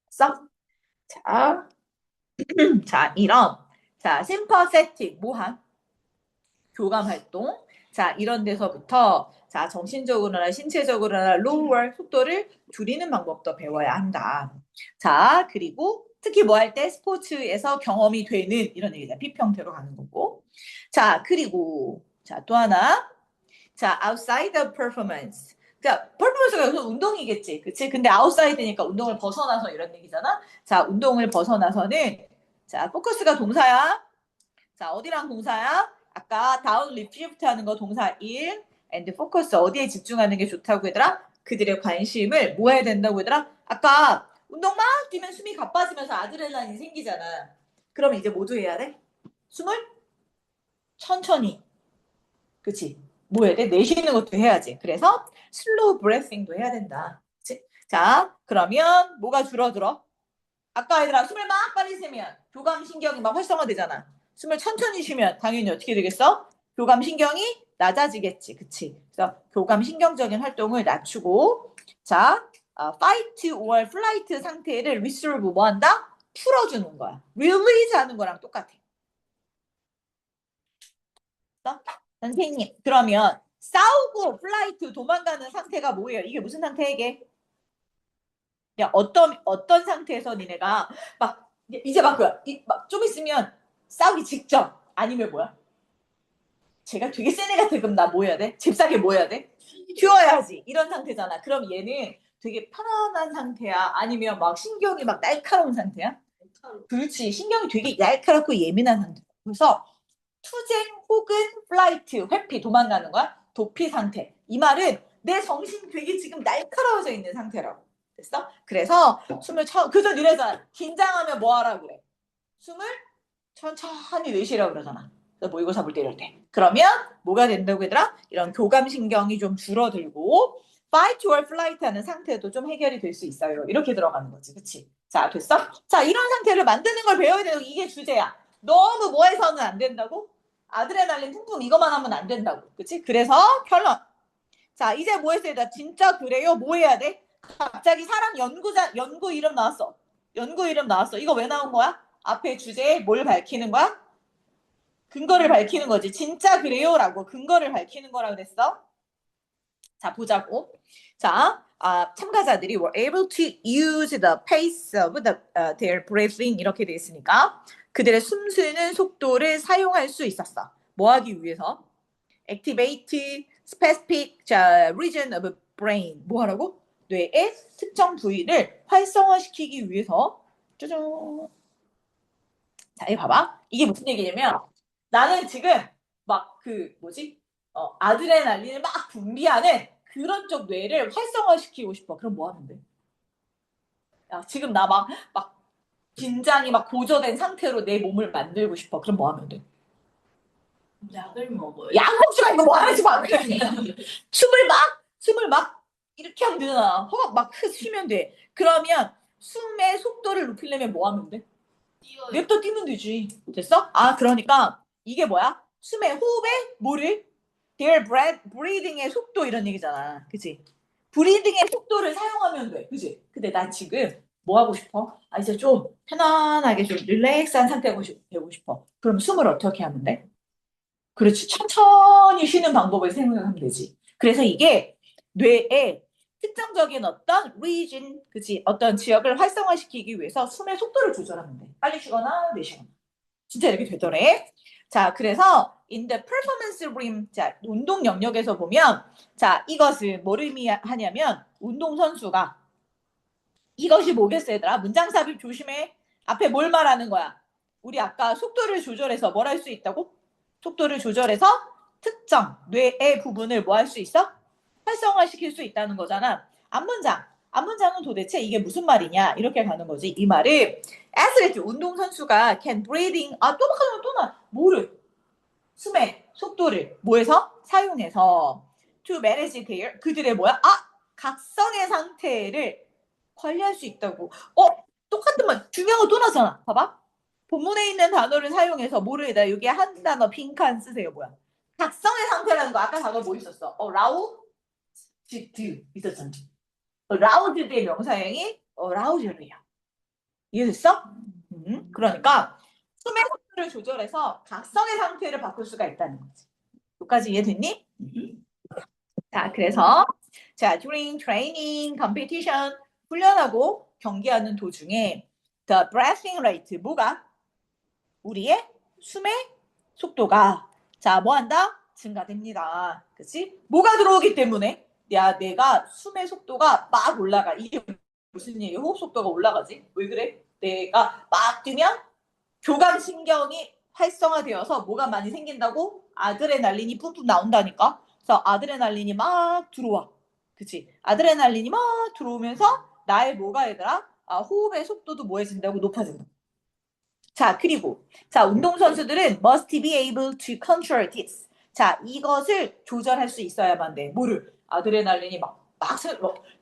써? 자, 자, 이런. 자, sympathetic, 뭐한? 교감 활동. 자, 이런 데서부터 자, 정신적으로나 신체적으로나 lower 속도를 줄이는 방법도 배워야 한다. 자, 그리고 특히 뭐 할 때 스포츠에서 경험이 되는 이런 얘기다. 비평태로 가는 거고. 자, 그리고 자, 또 하나. 자, outside of performance. 그러니까 performance가 여기서 운동이겠지. 그치? 근데 outside니까 운동을 벗어나서 이런 얘기잖아. 자, 운동을 벗어나서는 자, 포커스가 동사야. 자, 어디랑 동사야? 아까 다운 리프트 하는 거 동사 1 and focus 어디에 집중하는 게 좋다고 얘들아? 그들의 관심을 뭐 해야 된다고 얘들아? 아까 운동 막 뛰면 숨이 가빠지면서 아드레날린이 생기잖아. 그럼 이제 모두 해야 돼? 숨을 천천히. 그치? 뭐 해야 돼? 내쉬는 것도 해야지. 그래서 슬로우 브레싱도 해야 된다. 그치? 자, 그러면 뭐가 줄어들어? 아까 얘들아 숨을 막 빨리 쉬면 교감신경이 막 활성화되잖아. 숨을 천천히 쉬면 당연히 어떻게 되겠어? 교감신경이 낮아지겠지. 그치? 그래서 교감신경적인 활동을 낮추고 자, fight or flight 상태를 resolve 뭐 한다? 풀어주는 거야. release 하는 거랑 똑같아. 선생님, 그러면 싸우고 flight 도망가는 상태가 뭐예요? 이게 무슨 상태에게? 야, 어떤 상태에서 니네가 막 이제 막 그야 좀 있으면 싸우기 직전 아니면 뭐야? 제가 되게 센 애 같아. 그럼 나 뭐 해야 돼? 잽싸게 뭐 해야 돼? 튀어야지. 이런 상태잖아. 그럼 얘는 되게 편안한 상태야? 아니면 막 신경이 막 날카로운 상태야? 그렇지. 신경이 되게 날카롭고 예민한 상태. 그래서 투쟁 혹은 플라이트, 회피, 도망가는 거야. 도피 상태. 이 말은 내 정신 되게 지금 날카로워져 있는 상태라고. 됐어? 그래서 그래서 니네가 긴장하면 뭐 하라 그래? 숨을 천천히 내쉬라고 그러잖아. 그래서 모의고사 볼 때 이럴 때. 그러면 뭐가 된다고 얘들아? 이런 교감신경이 좀 줄어들고 fight or flight 하는 상태도 좀 해결이 될 수 있어요. 이렇게 들어가는 거지. 그치? 자, 됐어? 자, 이런 상태를 만드는 걸 배워야 되는 이게 주제야. 너무 뭐 해서는 안 된다고? 아드레날린 뿜뿜 이것만 하면 안 된다고. 그치? 그래서 결론. 자, 이제 뭐 했어요? 나 진짜 그래요? 뭐 해야 돼? 갑자기 사람 연구 이름 나왔어. 연구 이름 나왔어. 이거 왜 나온 거야? 앞에 주제에 뭘 밝히는 거야? 근거를 밝히는 거지. 진짜 그래요라고 근거를 밝히는 거라고 그랬어. 자, 보자고. 자, 참가자들이 were able to use the pace of their breathing 이렇게 돼 있으니까 그들의 숨쉬는 속도를 사용할 수 있었어. 뭐 하기 위해서? activate specific region of brain. 뭐 하라고? 뇌의 특정 부위를 활성화시키기 위해서. 짜잔. 자, 이거 봐봐. 이게 무슨 얘기냐면 나는 지금 막 그 뭐지? 아드레날린을 막 분비하는 그런 쪽 뇌를 활성화시키고 싶어. 그럼 뭐 하면 돼? 야, 지금 나 막 긴장이 막 고조된 상태로 내 몸을 만들고 싶어. 그럼 뭐 하면 돼? 약을 먹어요. 약 먹지 말고 뭐 하지 마. 숨을 막 이렇게 하면 되잖아. 허각 막 쉬면 돼. 그러면 숨의 속도를 높이려면 뭐 하면 돼? 뛰어요. 냅둬 뛰면 되지. 됐어? 그러니까 이게 뭐야? 숨의 호흡의 뭐를? their breathing의 속도 이런 얘기잖아. 그치? 브리딩의 속도를 사용하면 돼. 그치? 근데 나 지금 뭐 하고 싶어? 이제 좀 편안하게 좀 릴렉스한 상태가 되고 싶어. 그럼 숨을 어떻게 하면 돼? 그렇지. 천천히 쉬는 방법을 생각하면 되지. 그래서 이게 뇌에 특정적인 어떤 region, 그치? 어떤 지역을 활성화시키기 위해서 숨의 속도를 조절하면 돼. 빨리 쉬거나 내쉬거나. 진짜 이렇게 되더래. 자, 그래서 in the performance realm, 자, 운동 영역에서 보면, 자, 이것은 뭘 의미하냐면, 운동선수가 이것이 뭐겠어, 얘들아? 문장 삽입 조심해. 앞에 뭘 말하는 거야? 우리 아까 속도를 조절해서 뭘 할 수 있다고? 속도를 조절해서 특정 뇌의 부분을 뭐 할 수 있어? 활성화시킬 수 있다는 거잖아. 앞문장은 도대체 이게 무슨 말이냐? 이렇게 가는 거지. 이 말을 애슬리트 운동선수가 can breathing 또 뭐를? 숨의 속도를 뭐해서? 사용해서 to manage their 그들의 뭐야? 각성의 상태를 관리할 수 있다고. 똑같은 말 중요한 거 또 나잖아. 봐봐. 본문에 있는 단어를 사용해서 뭐를 해다 여기에 한 단어 빈칸 쓰세요. 뭐야? 각성의 상태라는 거 아까 단어 뭐 있었어? 라우지드 있었잖아. 라우지드의 명사형이 라우저리야. 이해됐어? 그러니까 숨의 속도를 조절해서 각성의 상태를 바꿀 수가 있다는 거지. 여기까지 이해됐니? 자, 그래서 자, during training, competition 훈련하고 경기하는 도중에 the breathing rate 뭐가? 우리의 숨의 속도가 자, 뭐 한다? 증가됩니다. 그치? 뭐가 들어오기 때문에 내가 숨의 속도가 막 올라가. 이게 무슨 얘기야? 호흡 속도가 올라가지? 왜 그래? 내가 막 뛰면 교감신경이 활성화되어서 뭐가 많이 생긴다고? 아드레날린이 뿜뿜 나온다니까. 그래서 아드레날린이 막 들어와. 그치? 아드레날린이 막 들어오면서 나의 뭐가 얘들아? 호흡의 속도도 뭐해진다고? 높아진다. 자, 그리고 자, 운동선수들은 must be able to control this. 자, 이것을 조절할 수 있어야만 돼. 뭐를? 아드레날린이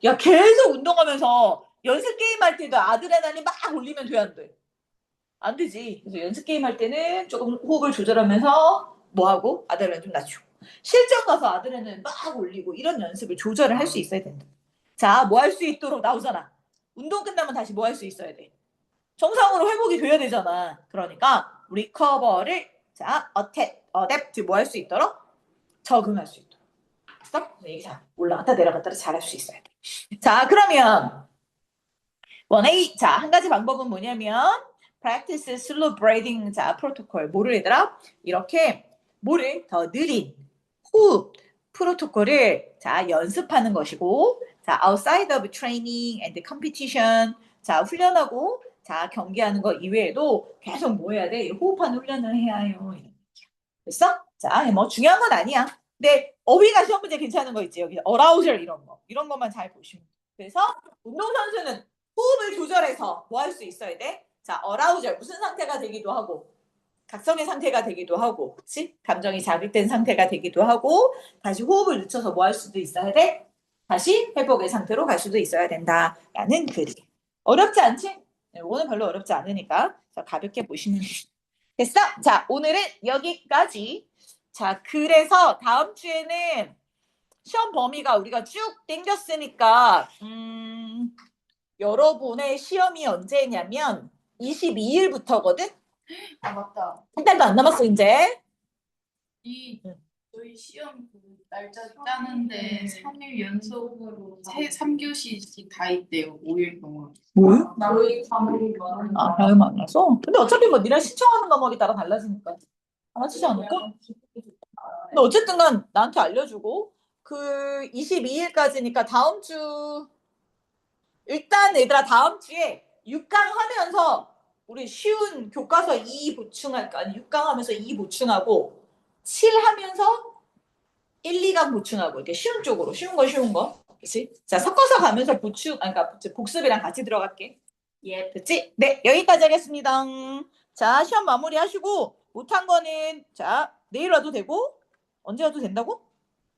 야, 계속 운동하면서 연습 게임 할 때도 아드레날린 막 올리면 돼, 안 돼? 안 되지. 그래서 연습 게임 할 때는 조금 호흡을 조절하면서 뭐 하고 아드레날린 좀 낮추고 실전 가서 아드레날린 막 올리고 이런 연습을 조절을 할 수 있어야 된다. 자, 뭐 할 수 있도록 나오잖아. 운동 끝나면 다시 뭐 할 수 있어야 돼. 정상으로 회복이 돼야 되잖아. 그러니까 리커버를 자, 어댑트 뭐 할 수 있도록 적응할 수 있도록. 스톱. 이게 자, 올라갔다 내려갔다 잘할 수 있어야 돼. 자, 그러면 원A 자, 한 가지 방법은 뭐냐면 practice slow breathing 자, 프로토콜 뭐를 얘들아? 이렇게 뭐를 더 느린 호흡 프로토콜을 자, 연습하는 것이고 자, outside of training and competition 자, 훈련하고 자, 경기하는 거 이외에도 계속 뭐 해야 돼? 호흡하는 훈련을 해야 해요. 됐어? 자, 뭐 중요한 건 아니야. 근데 어휘가 시험 문제 괜찮은 거 있지. 여기 어라우절 이런 거. 이런 것만 잘 보시면. 그래서 운동선수는 호흡을 조절해서 뭐 할 수 있어야 돼? 자, 어라우절 무슨 상태가 되기도 하고 각성의 상태가 되기도 하고 그치? 감정이 자극된 상태가 되기도 하고 다시 호흡을 늦춰서 뭐 할 수도 있어야 돼? 다시 회복의 상태로 갈 수도 있어야 된다라는 글이. 어렵지 않지? 네, 오늘 별로 어렵지 않으니까 가볍게 보시면 됐어? 자, 오늘은 여기까지. 자, 그래서 다음 주에는 시험 범위가 우리가 쭉 땡겼으니까 여러분의 시험이 언제냐면 22일부터거든? 아, 맞다. 한 달도 안 남았어, 이제. 응. 저희 시험 그 날짜 짜는데 3일 연속으로 3교시씩 다 있대요. 5일 동안. 뭐? 저희 과목이 많은 아, 다음 만나서? 근데 어차피 뭐 니네 신청하는 과목에 따라 달라지니까. 알아주지 않을까? 근데 어쨌든 간 나한테 알려주고 그 22일까지니까 다음 주 일단 얘들아 다음 주에 6강 하면서 우리 쉬운 교과서 2 보충할까? 아니 6강 하면서 2 보충하고 7 하면서 1, 2강 보충하고 이렇게 쉬운 쪽으로 쉬운 거 쉬운 거. 그치? 자 섞어서 가면서 보충 아니 그러니까 복습이랑 같이 들어갈게. 예, 됐지? 네, 여기까지 하겠습니다. 자, 시험 마무리하시고 못한 거는 자 내일 와도 되고 언제 와도 된다고?